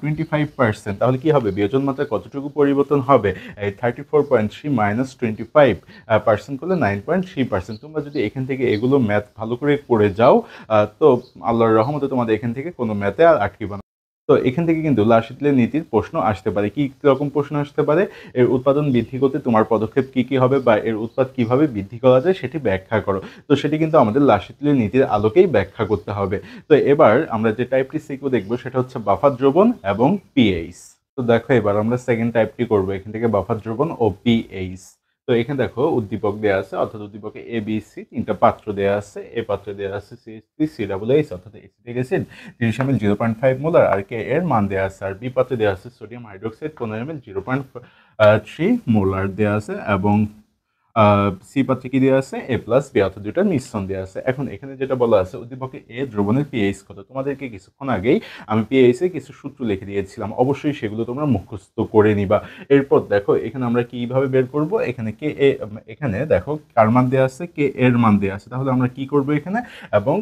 25%। তাহলে কি হবে? বিয়োজন মাত্রা কতটুকু পরিবর্তন হবে? এই 34.3 মাইনাস 25% করলে 9.3%। তোমরা যদি এখান থেকে এগুলো ম্যাথ ভালো করে করে যাও, তো আল্লাহর রহমতে তোমাদের এখান থেকে কোনো ম্যাথে আর আটকিবা না। তো এখান থেকে কিন্তু লাসিটলের নীতির প্রশ্ন আসতে পারে। কি রকম প্রশ্ন আসতে পারে? এর উৎপাদন বৃদ্ধি করতে তোমার পদক্ষেপ কি কি হবে, বা এর উৎপাদ কিভাবে বৃদ্ধি করা যায় সেটি ব্যাখ্যা করো। তো সেটি কিন্তু আমাদের লাসিটলের নীতির আলোকেই ব্যাখ্যা করতে হবে। তো এবার আমরা যে টাইপটি শিখবো দেখবো সেটা হচ্ছে বাফার দ্রবণ এবং পিএইচ। তো দেখো এবার আমরা সেকেন্ড টাইপটি করবো এখান থেকে, বাফার দ্রবণ ও পিএইচ। তো এখানে দেখো উদ্দীপক দেওয়া আছে, অর্থাৎ উদ্দীপকে এ বি সি তিনটা পাত্র দেওয়া আছে। এ পাত্রে দেওয়া আছে CH3 COOH অর্থাৎ এসিটিক অ্যাসিড 30 ml 0.5 মোলার, আর কে এর মান দেওয়া আছে। আর বি পাত্রে দেওয়া আছে সোডিয়াম হাইড্রোক্সাইড 15 ml 0.3 মোলার দেওয়া আছে, এবং সি পাত্রে কি দেওয়া আছে? এ প্লাস বি অর্থাৎ দুইটার মিশ্রণ দেওয়া আছে। এখন এখানে যেটা বলা আছে উদ্দীপকে এ দ্রবণের পিএইচ কত, তোমাদেরকে কিছুক্ষণ আগেই আমি পিএইচ এর কিছু সূত্র লিখে দিয়েছিলাম, অবশ্যই সেগুলো তোমরা মুখস্থ করে নিবা। এরপর দেখো এখানে আমরা কিভাবে বের করব? এখানে কে এ, এখানে দেখো কার মান দেওয়া আছে? কে এর মান দেওয়া আছে। তাহলে আমরা কি করব এখানে? এবং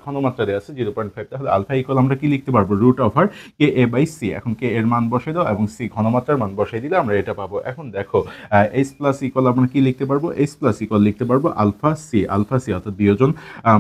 ঘনমাত্রা দেওয়া আছে 0.5। তাহলে আলফা ইকুয়াল আমরা কি লিখতে পারবো? Root over K A by C. এখন কে এর মান বসাই দাও এবং সি ঘনমাত্রার মান বসাই দিলে আমরা এটা পাবো। এখন দেখো এইচ প্লাস ইকুয়াল আমরা কি লিখতে পারবো? এইচ প্লাস ইকুয়াল লিখতে পারবো আলফা সি অর্থাৎ বিয়োজন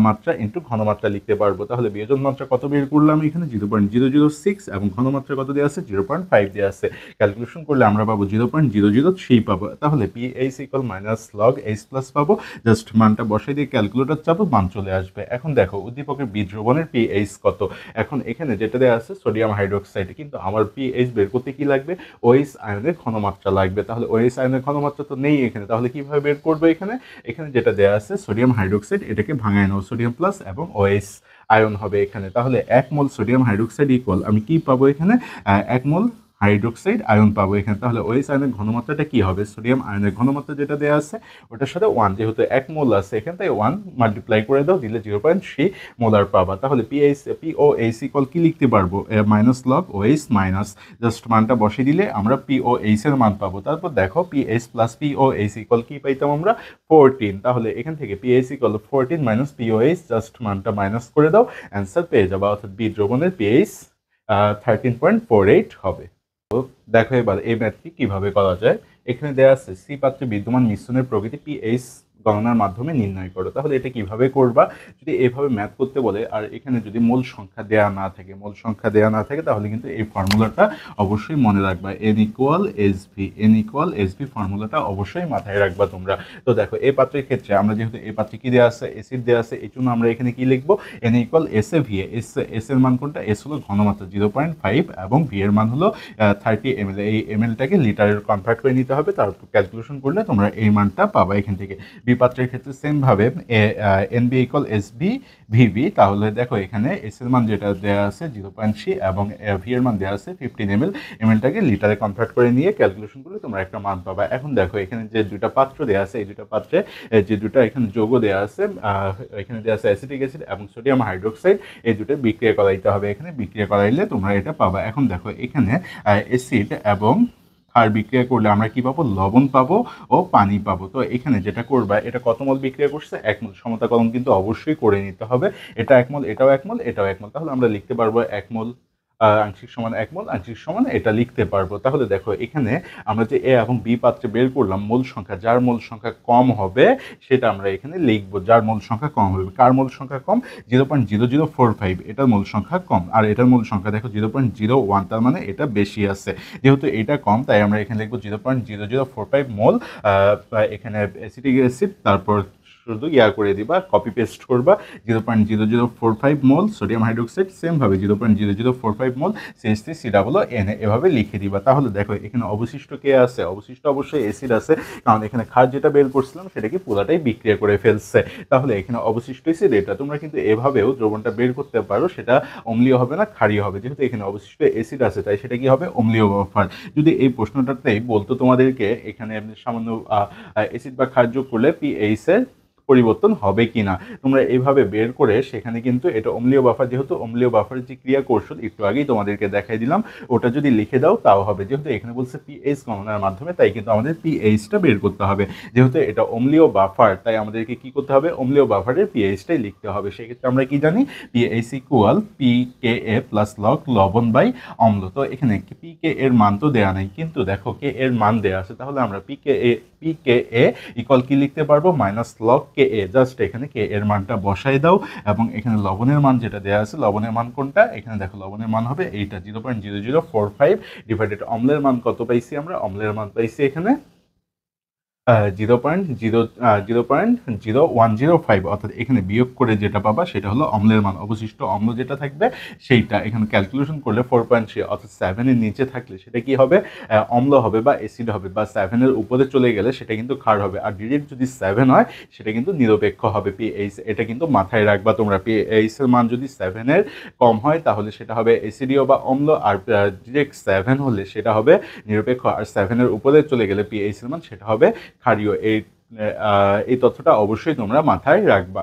মাত্রা ইন্টু ঘনমাত্রা লিখতে পারবো। তাহলে বিয়োজন মাত্রা কত বের করলাম এখানে? 0.006, এবং ঘনমাত্রা কত দেওয়া আছে? 0.5 দেওয়া আছে। ক্যালকুলেশন করলে আমরা পাবো 0.003 পাবো। তাহলে pH equal minus log H plus পাবো। জাস্ট মানটা বসাই দিয়ে ক্যালকুলেটর চাপো, মান চলে আসবে। এখন দেখো উদ্দীপকের বি দ্রবণের পিএইচ কত। এখন এখানে যেটা দেওয়া আছে সোডিয়াম হাইড্রোক্সাইড, কিন্তু আমার পিএইচ বের করতে কি লাগবে? ওএইচ আয়নের ঘনমাত্রা লাগবে। তাহলে ওএইচ আয়নের ঘনমাত্রা তো নেই এখানে, তাহলে কিভাবে বের করবো? এখানে এখানে যেটা দেওয়া আছে সোডিয়াম হাইড্রোক্সাইড, এটাকে ভাঙায় নাও, সোডিয়াম প্লাস এবং ওএইচ আয়ন হবে এখানে। তাহলে 1 মোল সোডিয়াম হাইড্রোক্সাইড ইকুয়াল আমি কি পাবো এখানে? 1 মোল হাইড্রোক্সাইড আয়ন পাবো এখানে। তাহলে ওএইচ আয়নের ঘনমাত্রাটা কি হবে? সোডিয়াম আয়নের ঘনমাত্রা যেটা দেওয়া আছে ওটার সাথে 1, যেহেতু 1 মোল আছে এখানে তাই 1 মাল্টিপ্লাই করে দাও, দিলে 0.3 মোলার পাবা। তাহলে পিওএইচ ইকুয়াল কি লিখতে পারবো? Minus log OH minus, just মানটা বসিয়ে দিলে আমরা পিওএইচ এর মান পাবো। তারপর দেখো পিএইচ প্লাস পিওএইচ ইকুয়াল কি পাইতাম আমরা? 14। তাহলে এখান থেকে pH equal 14 minus pOH, just মানটা মাইনাস করে দাও, অ্যান্সার পেয়ে যাবা। অর্থাৎ বি দ্রবণের পিএইচ 13.48 হবে। দেখো এবার এই ম্যাথটি কিভাবে করা যায়। এখানে দেওয়া আছে সি পাত্রে বিদ্যমান মিশ্রণের প্রকৃতি পিএইচ গণনার মাধ্যমে নির্ণয় করো। তাহলে এটা কিভাবে করবা? যদি এভাবে ম্যাথ করতে বলে আর এখানে যদি মূল সংখ্যা দেয়া না থাকে তাহলে কিন্তু এই ফর্মুলাটা অবশ্যই মনে রাখবা, এন ইকুয়াল এস ভি ফর্মুলাটা অবশ্যই মাথায় রাখবা তোমরা। তো দেখো এই পাত্রের ক্ষেত্রে আমরা যেহেতু এই পাত্রে কি দেওয়া আছে? অ্যাসিড দেওয়া আছে, এই জন্য আমরা এখানে কি লিখবো? N equal S A V. S এর মান কোনটা? এস হলো ঘনমাত্রা 0.5 এবং ভি এর মান হলো 30 ml। এই ml টাকে লিটারের কনভার্ট করে নিতে হবে, তারপর ক্যালকুলেশন করলে তোমরা এই মানটা পাবা এখান থেকে। বি পাত্রের ক্ষেত্রে সেমভাবে N B equal S B VB, তাহলে দেখো এখানে এস এর মান যেটা দেওয়া আছে 0.3 এবং ভি এর মান দেওয়া আছে 15 ml, এমএলটাকে লিটারে কনভার্ট করে নিয়ে ক্যালকুলেশন করলে তোমরা একটা মান পাবা। এখন দেখো এখানে যে দুইটা পাত্র দেওয়া আছে, এই দুইটা পাত্রে যে দুটো এখানে যৌগ দেওয়া আছে, এখানে দেওয়া আছে অ্যাসিটিক অ্যাসিড এবং সোডিয়াম হাইড্রোক্সাইড, এই দুটো বিক্রিয়া করাইতে হবে। এখানে বিক্রিয়া করাইলে তোমরা এটা পাবা। এখন দেখো এখানে অ্যাসিড এবং ক্ষার বিক্রিয়া করলে আমরা কি পাবো, লবণ পাবো ও পানি পাবো। তো এখানে যেটা করবা, এটা কত মোল বিক্রিয়া করছে, 1 মোল। সমতাকলন কিন্তু অবশ্যই করে নিতে হবে, এটা 1 মোল, এটাও 1 মোল, এটাও 1 মোল, তাহলে আমরা লিখতে পারবো 1 মোল আংশিক সমান 1 মোল, আংশিক সমান এটা লিখতে পারবো। তাহলে দেখো এখানে আমরা যে এ এবং বি পাত্রে বের করলাম মোল সংখ্যা, যার মোল সংখ্যা কম হবে সেটা আমরা এখানে লিখবো, যার মোল সংখ্যা কম হবে। কার মোল সংখ্যা কম, 0.0045, এটার মোল সংখ্যা কম, আর এটার মোল সংখ্যা দেখো 0.01, তার মানে এটা বেশি আছে। যেহেতু এটা কম তাই আমরা এখানে লিখবো 0.0045 মোল এখানে অ্যাসিটিক অ্যাসিড, তারপর শুধু করে দিবা, কপি পেস্ট করবা 0.0045 মোল সোডিয়াম হাইড্রোক্সাইড, সেমভাবে 0.0045 মোল CH3COON, এভাবে লিখে দিবা। তাহলে দেখো এখানে অবশিষ্ট কে আছে, অবশিষ্ট অবশ্যই অ্যাসিড আছে, কারণ এখানে ক্ষার যেটা বের করছিলাম সেটাকে পুরাটাই বিক্রিয়া করে ফেলছে। তাহলে এখানে অবশিষ্ট অ্যাসিড এটা। তোমরা কিন্তু এভাবেও দ্রবণটা বের করতে পারো, সেটা অম্লীয় হবে না, ক্ষারীয় হবে। যেহেতু এখানে অবশিষ্ট অ্যাসিড আছে তাই সেটা কি হবে, অম্লীয় বাফার। যদি এই প্রশ্নটাতেই বলতো তোমাদেরকে এখানে সামান্য অ্যাসিড বা ক্ষার যোগ করলে পিএইচ এর পরিবর্তন হবে কিনা, তোমরা এইভাবে বের করে সেখানে কিন্তু এটা অম্লীয় বাফার, যেহেতু অম্লীয় বাফারের যে ক্রিয়া কৌশল একটু আগেই তোমাদেরকে দেখাই দিলাম, ওটা যদি লিখে দাও তাও হবে। যেহেতু এখানে বলছে পিএইচ গণনার মাধ্যমে, তাই কিন্তু আমাদের পিএইচটা বের করতে হবে। যেহেতু এটা অম্লীয় বাফার তাই আমাদেরকে কি করতে হবে, অম্লীয় বাফারের পিএইচটাই লিখতে হবে। সেক্ষেত্রে আমরা কি জানি, pH equal PKA plus log লবণ বাই অম্ল। তো এখানে পিকে এর মান তো দেওয়া নাই, কিন্তু দেখো কে এর মান দেওয়া আছে, তাহলে আমরা পিকেএ ইকুয়াল কি লিখতে পারবো, মাইনাস লগ কে এ। জাস্ট এখানে কে এর মানটা বসাই দাও, এবং এখানে লবণের মান যেটা দেওয়া আছে, লবণের মান কোনটা, এখানে দেখো লবণের মান হবে এইটা 0.0045 ডিভাইডেড অম্লের মান কত পাইছি আমরা, অম্লের মান পাইছি এখানে 0.0105, অর্থাৎ এখানে বিয়োগ করে যেটা পাবা সেটা হলো অম্লের মান। অবশিষ্ট অম্ল যেটা থাকবে সেইটা এখানে ক্যালকুলেশন করলে 4.3, অর্থাৎ 7 এর নিচে থাকলে সেটা কি হবে, অম্ল হবে বা অ্যাসিড হবে, বা 7 এর উপরে চলে গেলে সেটা কিন্তু ক্ষার হবে। আর ডিরেক্ট যদি 7 হয় সেটা কিন্তু নিরপেক্ষ হবে পিএইচ। এটা কিন্তু মাথায় রাখবা তোমরা, পিএইচ এর মান যদি 7 এর কম হয় তাহলে সেটা হবে অ্যাসিডীয় বা অম্ল, আর ডিরেক্ট 7 হলে সেটা হবে নিরপেক্ষ, আর 7 এর উপরে চলে গেলে পিএইচ এর মান সেটা হবে ক্ষারীয়। এই তথ্যটা অবশ্যই তোমরা মাথায় রাখবা।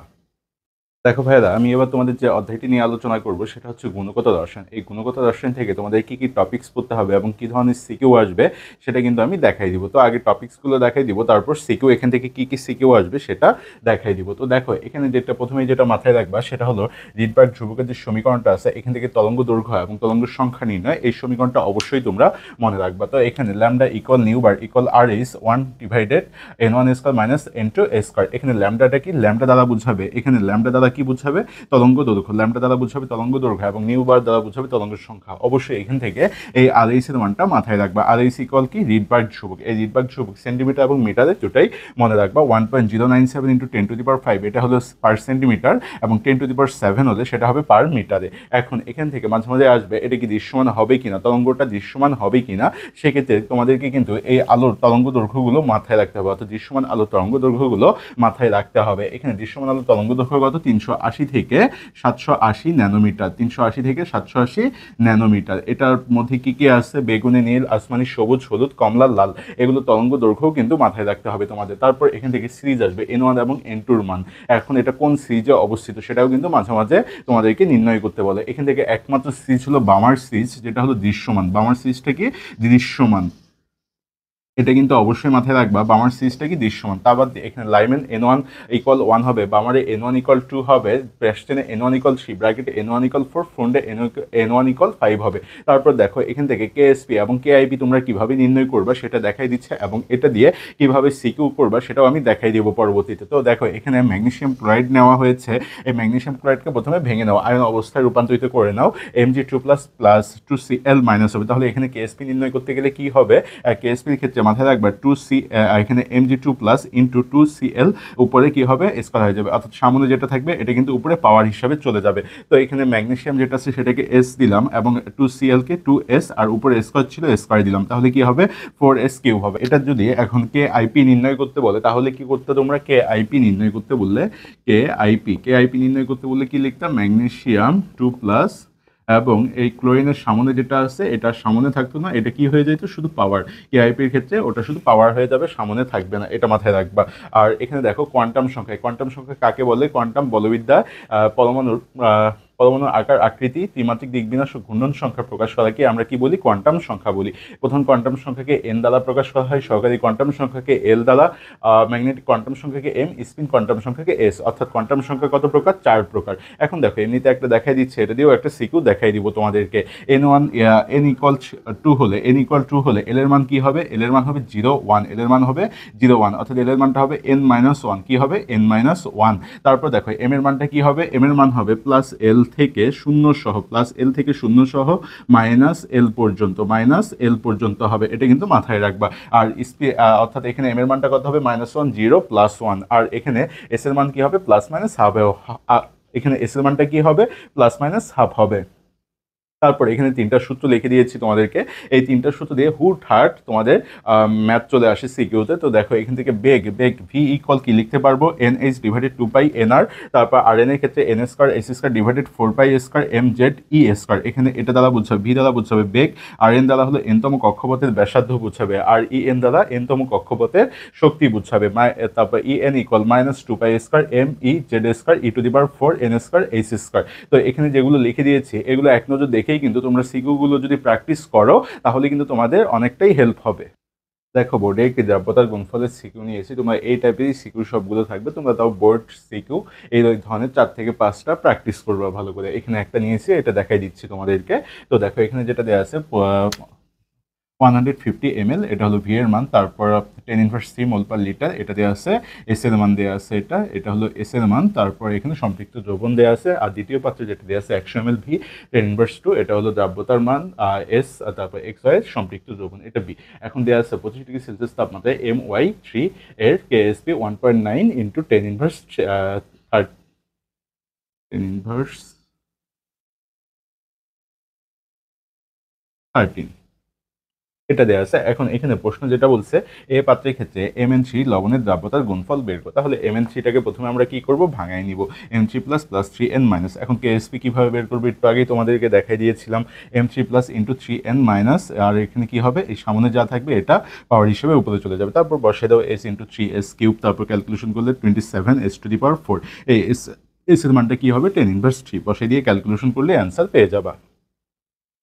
দেখো ভাইরা, আমি এবার তোমাদের যে অধ্যায়টি নিয়ে আলোচনা করব সেটা হচ্ছে গুণগত দর্শন। এই গুণগত দর্শন থেকে তোমাদের কি কি টপিকস পড়তে হবে এবং কি ধরনের সিকিউ আসবে সেটা কিন্তু আমি দেখাই দিব। তো আগে টপিকসগুলো দেখাই দিব, তারপর সিকিউ এখান থেকে কি কি সিকিউ আসবে সেটা দেখাই দিব। তো দেখো এখানে যেটা প্রথমে যেটা মাথায় রাখবা সেটা হলো রিডবার্গ ধ্রুবকের যে সমীকরণটা আছে, এখান থেকে তরঙ্গ দৈর্ঘ্য এবং তরঙ্গ সংখ্যা নির্ণয়, এই সমীকরণটা অবশ্যই তোমরা মনে রাখবা। তো এখানে lambda equal nu bar equal R is 1 divided n1 square minus n2 square. এখানে ল্যামডাটা কি, ল্যামডা দ্বারা বুঝাবে, এখানে ল্যামডা দ্বারা কি বুঝাবে, তরঙ্গ দৈর্ঘ্য। ল্যামডা দ্বারা বুঝাবে তরঙ্গ দৈর্ঘ্য এবং নিউ বার দ্বারা বুঝাবে তরঙ্গ সংখ্যা। অবশ্যই এখান থেকে এই আরএইচ এর মানটা মাথায় রাখবা। আরএইচ ইকুয়াল কি, রিডবার্গ ধ্রুবক। এই রিডবার্গ ধ্রুবক সেন্টিমিটার এবং মিটারে দুটাই মনে রাখবা। 1.097 ইন্টু 10⁵ এটা হলো পার সেন্টিমিটার, এবং 10⁷ হলে সেটা হবে পার মিটারে। এখন এখান থেকে মাঝে মাঝে আসবে এটা কি দৃশ্যমান হবে কিনা, তরঙ্গটা দৃশ্যমান হবে কিনা, সেক্ষেত্রে তোমাদেরকে কিন্তু এই আলোর তরঙ্গ দৈর্ঘ্যগুলো মাথায় রাখতে হবে, অর্থাৎ দৃশ্যমান আলোর তরঙ্গ দৈর্ঘ্যগুলো মাথায় রাখতে হবে। এখানে দৃশ্যমান আলোর তরঙ্গ দৈর্ঘ্য কত, 380 থেকে 780 ন্যানোমিটার, 380 থেকে 780 ন্যানোমিটার। এটার মধ্যে কি কি আছে, বেগুনি, নীল, আসমানি, সবুজ, হলুদ, কমলা, লাল, এগুলো তরঙ্গ দৈর্ঘ্যও কিন্তু মাথায় রাখতে হবে তোমাদের। তারপর এখান থেকে সিরিজ আসবে n1 এবং n2 মান। এখন এটা কোন সিরিজে অবস্থিত সেটাও কিন্তু মাঝে মাঝে তোমাদেরকে নির্ণয় করতে বলে। এখান থেকে একমাত্র সিরিজ হলো বামার সিরিজ, যেটা হলো দৃশ্যমান। বামার সিরিজটা কি, দৃশ্যমান, এটা কিন্তু অবশ্যই মাথায় রাখবা। বামার সিরিজটা কি, দৃশ্যমান। তারপর এখানে লাইমেন n1 ইকুয়াল 1 হবে, বামারে n1 ইকুয়াল 2 হবে, প্রেস্টেনে n1 ইকুয়াল 3, ব্র্যাকেটে n1 ইকুয়াল 4, ফ্রন্টে n1 ইকুয়াল 5 হবে। তারপর দেখো এখান থেকে কেএসপি এবং কেআইপি তোমরা কিভাবে নির্ণয় করবা সেটা দেখাই দিচ্ছে, এবং এটা দিয়ে কিভাবে সিকিউ করবা সেটাও আমি দেখাই দিব পরবর্তীতে। তো দেখো এখানে ম্যাগনেসিয়াম ক্লোরাইড নেওয়া হয়েছে, এই ম্যাগনেসিয়াম ক্লোরাইডকে প্রথমে ভেঙে নাও, আয়ন অবস্থায় রূপান্তরিত করে নাও, Mg2+ প্লাস 2Cl মাইনাস হবে। তাহলে এখানে কেএসপি নির্ণয় করতে গেলে কি হবে, কেএসপির ক্ষেত্রে মাথায় রাখবা 2C, এখানে Mg2 প্লাস ইন্টু 2Cl উপরে কি হবে স্কয়ার হয়ে যাবে, অর্থাৎ সামনে যেটা থাকবে এটা কিন্তু উপরে পাওয়ার হিসাবে চলে যাবে। তো এখানে ম্যাগনেসিয়াম যেটা আছে সেটাকে S দিলাম এবং 2Cl কে 2S আর উপরে স্কয়ার ছিল স্কয়ার দিলাম, তাহলে কি হবে 4S কিউব হবে। এটা যদি এখন KIP নির্ণয় করতে বলে তাহলে কি করতে, তোমরা KIP নির্ণয় করতে বললে KIP নির্ণয় করতে বললে কি লিখতাম, ম্যাগনেসিয়াম 2 প্লাস এবং এই ক্লোরিনের সামনে যেটা আছে এটার সামনে থাকতো না, এটা কি হয়ে যেত শুধু পাওয়ার, কেআইপির ক্ষেত্রে ওটা শুধু পাওয়ার হয়ে যাবে, সামনে থাকবে না, এটা মাথায় রাখবা। আর এখানে দেখো কোয়ান্টাম সংখ্যা কাকে বলে, কোয়ান্টাম বলবিদ্যা পরমাণুর আকার আকৃতি ত্রিমাত্রিক দিকবিন্যাস ও ঘূর্ণন সংখ্যা প্রকাশ করাকে আমরা কি বলি, কোয়ান্টাম সংখ্যা বলি। প্রথম কোয়ান্টাম সংখ্যাকে এন দ্বারা প্রকাশ করা হয়, সহকারী কোয়ান্টাম সংখ্যাকে এল দ্বারা, ম্যাগনেটিক কোয়ান্টাম সংখ্যাকে এম, স্পিন কোয়ান্টাম সংখ্যাকে এস, অর্থাৎ কোয়ান্টাম সংখ্যা কত প্রকার, 4 প্রকার। এখন দেখো এমনিতে একটা দেখাই দিচ্ছে, এটা দিয়েও একটা সিকিউ দেখাই দিব তোমাদেরকে। n ইকুয়াল 2 হলে এল এর মান কি হবে, এল এর মান হবে 0 1, এল এর মান হবে 0 1, অর্থাৎ এল এর মানটা হবে n-1, কি হবে n-1। তারপর দেখো এম এর মানটা কি হবে, এম এর মান হবে প্লাস এল থেকে 0 সহ, মাইনাস এল পর্যন্ত হবে, এটা কিন্তু মাথায় রাখবা। আর অর্থাৎ এখানে এম এর মানটা কত হবে, -1 0 +1, আর এখানে এস এর মান কি হবে, প্লাস মাইনাস হাফ, এখানে এস এর মানটা কি হবে, প্লাস মাইনাস হাফ হবে। তারপর এখানে 3টা সূত্র লিখে দিয়েছি তোমাদেরকে, এই 3টা সূত্র দিয়ে হুটহাট তোমাদের ম্যাথ চলে আসে সিকিউতে। তো দেখো এখান থেকে বেগ ভি ইকুয়াল কি লিখতে পারবো, NH ডিভাইডেড 2πnr, তারপর RN এর ক্ষেত্রে n square s square divided 4π square mz e square, এখানে এটা দ্বারা বুঝাবে, ভি দ্বারা বুঝাবে বেগ, RN দ্বারা হলো nতম কক্ষপথের ব্যাসার্ধ বুঝাবে, আর EN দ্বারা nতম কক্ষপথের শক্তি বুঝাবে। তারপর EN equal -2π square m e z square e to the power 4 n square h square. তো এখানে যেগুলো লিখে দিয়েছি এগুলো এক নজর দেখেই কিন্তু তোমরা সিকিউগুলো যদি প্র্যাকটিস করো তাহলে কিন্তু তোমাদের অনেকটাই হেল্প হবে। দেখো বোর্ডে একটি দ্রব্যতার গুণফলের সিকিউ নিয়েছি, তোমরা এই টাইপেরই সিকিউ সবগুলো থাকবে, তোমরা তাও বোর্ড সিকিউ এই ধরনের 4 থেকে 5টা প্র্যাকটিস করবে ভালো করে। এখানে একটা নিয়েছি, এটা দেখাই দিচ্ছি তোমাদেরকে। তো দেখো এখানে যেটা দেওয়া আছে 150 ml, এটা হলো ভি এর মান, তারপর 10⁻³ মোল পার লিটার এটা দেওয়া আছে, এস এর মান দেওয়া আছে, এটা হলো এস এর মান, তারপর এখানে সম্পৃক্ত দ্রবণ দেওয়া আছে, আর দ্বিতীয় পাত্রে যেটা দেওয়া আছে 100 ml ভি 10⁻², এটা হলো দ্রাব্যতার মান এস, তারপর এক্স ওয়াই সম্পৃক্ত দ্রবণ এটা বি। এখন দেওয়া আছে 25 ডিগ্রি সেলসিয়াস তাপমাত্রায় MY3 এর কেএসপি 1.9 ইন্টু 10⁻13 এটা দেওয়া আছে। এখন এখানে প্রশ্ন যেটা বলছে এ পাত্রের ক্ষেত্রে MnC লবণের দ্রাব্যতার গুণফল বের করো, তাহলে MnCটাকে প্রথমে আমরা কি করব, ভাঙাই নিব, M3 plus plus 3n minus. এখন KSP কিভাবে বের করবো একটু আগেই তোমাদেরকে দেখাই দিয়েছিলাম, M3 plus into 3n minus, আর এখানে কি হবে, এই সামনে যা থাকবে এটা পাওয়ার হিসেবে উপরে চলে যাবে, তারপর বসে দাও S ইন্টু 3s কিউব, তারপর ক্যালকুলেশন করলে 27s টু দি পাওয়ার 4, এই এস এর মানটা কি হবে 10⁻³ বসে দিয়ে ক্যালকুলেশন করলে অ্যান্সার পেয়ে যাবা।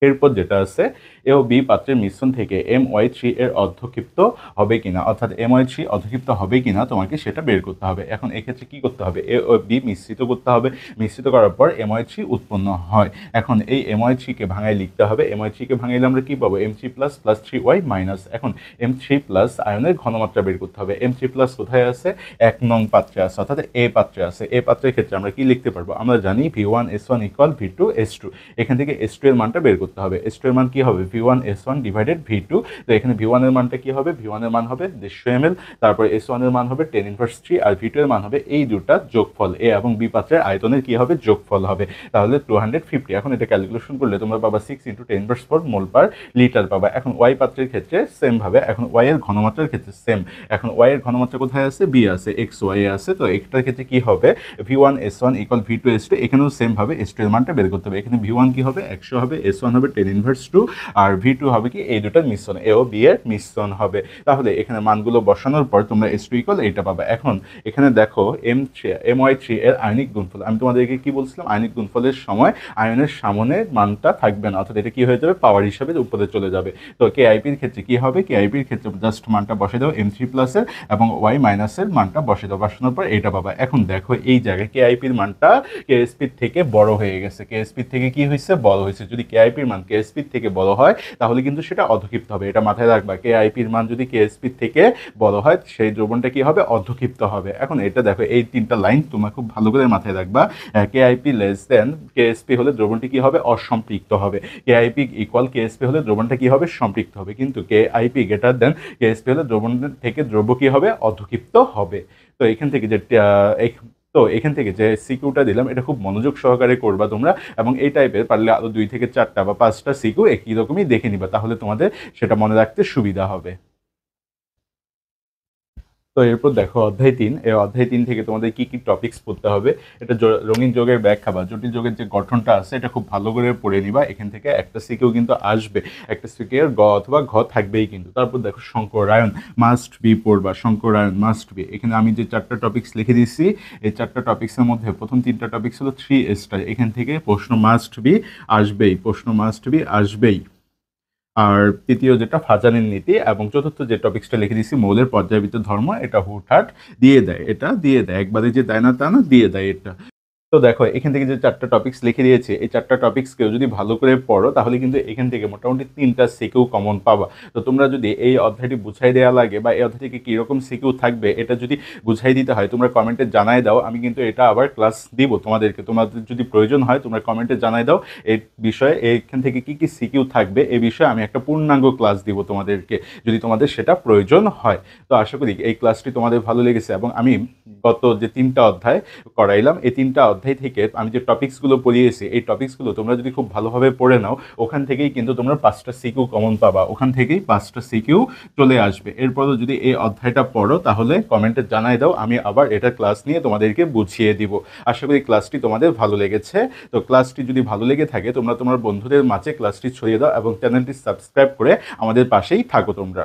এরপর যেটা আছে এ ও বি পাত্রের মিশ্রণ থেকে MY3 এর অর্ধক্ষিপ্ত হবে কিনা, অর্থাৎ MY3 অর্ধক্ষিপ্ত হবে কিনা তোমাকে সেটা বের করতে হবে। এখন এক্ষেত্রে কি করতে হবে, এ ও বি মিশ্রিত করতে হবে, মিশ্রিত করার পর MY3 উৎপন্ন হয়। এখন এই MY3 কে ভাঙায় লিখতে হবে, MY3 কে ভাঙাইলে আমরা কি পাবো, M3 plus plus 3y minus. এখন M3 প্লাস আয়নের ঘনমাত্রা বের করতে হবে, M3 প্লাস কোথায় আছে, 1 নং পাত্রে আছে, অর্থাৎ এ পাত্রে আছে। এ পাত্রের ক্ষেত্রে আমরা কি লিখতে পারবো, আমরা জানি V1S1 ইকুয়াল V2S2, এখান থেকে S2 এর মানটা বের করতে হবে। S2 এর মান কি হবে, V1S1 ডিভাইডেড V2, তো এখানে V1 এর মানটা কি হবে, V1 এর মান হবে 150 ml, তারপর S1 এর মান হবে 10⁻3 আর V2 এর মান হবে এই দুটা যোগফল, এ এবং বি পাত্রের আয়তনের কি হবে, যোগফল হবে, তাহলে 250। এখন এটা ক্যালকুলেশন করলে তোমরা পাবা 6 × 10⁻4 মোল পার লিটার পাবা। এখন ওয়াই পাত্রের ক্ষেত্রে সেম ভাবে, এখন ওয়াই এর ঘনমাত্রার ক্ষেত্রে সেম, এখন ওয়াই এর ঘনমাত্রা কোথায় আছে, বি আছে, এক্স ওয়াই আছে, তো একটার ক্ষেত্রে কি হবে, V1S1 ইকুয়াল V2S2, এখানেও সেম ভাবে S2 এর মানটা বের করতে হবে। এখানে V1 কি হবে 100 হবে, S1 হবে 10⁻2 আর V2 হবে কি এই দুটার মিশ্রণ, এ ও বি এর মিশ্রণ হবে। তাহলে এখানে মানগুলো বসানোর পর তোমরা S2 ইকুয়াল এইটা পাবে। এখন এখানে দেখো MY3 এর আয়নিক গুণফল, আমি তোমাদেরকে কি বলছিলাম, আয়নিক গুণফলের সময় আয়নের সামনে মানটা থাকবে না, অর্থাৎ এটা কি হয়ে যাবে, পাওয়ার হিসাবে উপরে চলে যাবে। তো কেআইপির ক্ষেত্রে কি হবে, কেআইপির ক্ষেত্রে জাস্ট মানটা বসে দাও M3 প্লাসের এবং ওয়াই মাইনাসের মানটা বসে দাও, বসানোর পর এইটা পাবা। এখন দেখো এই জায়গায় কেআইপির মানটা কেএসপির থেকে বড় হয়ে গেছে, কেএসপির থেকে কি হয়েছে, বড় হয়েছে। যদি কেআইপির মান কেএসপির থেকে বড় হয় তাহলে কিন্তু সেটা অধক্ষিপ্ত হবে। এটা মাথায় রাখবা, কেআইপির মান যদি কেএসপি থেকে বড় হয় সেই দ্রবণটা কি হবে? অধক্ষিপ্ত হবে। এখন এটা দেখো, এই 3টা লাইন তোমরা খুব ভালো করে মাথায় রাখবা। কেআইপি লেস দেন কেএসপি হলে দ্রবণটি কি হবে? অসম্পৃক্ত হবে। কেআইপি ইকুয়াল কেএসপি হলে দ্রবণটা কি হবে? সম্পৃক্ত হবে। কিন্তু কেআইপি গ্রেটার দেন কেএসপি হলে দ্রবণ থেকে দ্রব্য কি হবে? অধক্ষিপ্ত হবে। তো এখান থেকে যে এখান থেকে যে সিকিউটা দিলাম এটা খুব মনোযোগ সহকারে করবা তোমরা, এবং এই টাইপের পারলে আরো 2 থেকে 4টা বা 5টা সিকিউ একই রকমই দেখে নিবা, তাহলে তোমাদের সেটা মনে রাখতে সুবিধা হবে। তো এরপর দেখো অধ্যায় 3। এই অধ্যায় 3 থেকে তোমাদের কি কি টপিকস পড়তে হবে, এটা রঙিন যোগের ব্যাখ্যা বা জটিল যোগের যে গঠনটা আছে এটা খুব ভালো করে পড়ে নিবা। এখান থেকে একটা সিকিউ কিন্তু আসবে, একটা সিকিউর গ অথবা ঘ থাকবেই কিন্তু। তারপর দেখো শঙ্করায়ন মাস্ট বি পড়বা, শঙ্করায়ন মাস্ট বি। এখানে আমি যে 4টা টপিকস লিখে দিচ্ছি, এই 4টা টপিক্সের মধ্যে প্রথম 3টা টপিক্স হলো 3 স্টার। এখান থেকে প্রশ্ন মাস্ট বি আসবেই, প্রশ্ন মাস্ট বি আসবেই। আর তৃতীয় যেটা ফাজানের নীতি, এবং চতুর্থ যে টপিক্সটা লিখে দিচ্ছি মৌলের পর্যায়বৃত্ত ধর্ম, এটা হুটহাট দিয়ে দেয়, এটা দিয়ে দেয়, একবারে যে দেয় না তা না, দিয়ে দেয় এটা। তো দেখো এখান থেকে যে 4টা টপিক্স লিখে দিয়েছে, এই 4টা টপিক্স কেউ যদি ভালো করে পড়ো তাহলে কিন্তু এখান থেকে মোটামুটি 3টা সিকিউ কমন পাবা। তো তোমরা যদি এই অধ্যায়টি বুঝাই দেওয়া লাগে বা এই অধ্যায় থেকে কীরকম সিকিউ থাকবে এটা যদি বুঝাই দিতে হয় তোমরা কমেন্টে জানাই দাও, আমি কিন্তু এটা আবার ক্লাস দিব তোমাদেরকে। তোমাদের যদি প্রয়োজন হয় তোমরা কমেন্টে জানাই দাও এই বিষয়ে, এইখান থেকে কি কি সিকিউ থাকবে এই বিষয়ে আমি একটা পূর্ণাঙ্গ ক্লাস দিব তোমাদেরকে, যদি তোমাদের সেটা প্রয়োজন হয়। তো আশা করি এই ক্লাসটি তোমাদের ভালো লেগেছে, এবং আমি গত যে 3টা অধ্যায় করাইলাম এই 3টা অধ্যায় থেকে আমি যে টপিক্সগুলো পড়িয়েছি এই টপিক্সগুলো তোমরা যদি খুব ভালোভাবে পড়ে নাও ওখান থেকেই কিন্তু তোমরা 5টা সিকিউ কমন পাবা, ওখান থেকেই 5টা সিকিউ চলে আসবে। এরপরও যদি এই অধ্যায়টা পড়ো তাহলে কমেন্টে জানাই দাও, আমি আবার এটা ক্লাস নিয়ে তোমাদেরকে বুঝিয়ে দিব। আশা করি ক্লাসটি তোমাদের ভালো লেগেছে। তো ক্লাসটি যদি ভালো লেগে থাকে তোমরা তোমার বন্ধুদের মাঝে ক্লাসটি ছড়িয়ে দাও এবং চ্যানেলটি সাবস্ক্রাইব করে আমাদের পাশেই থাকো তোমরা।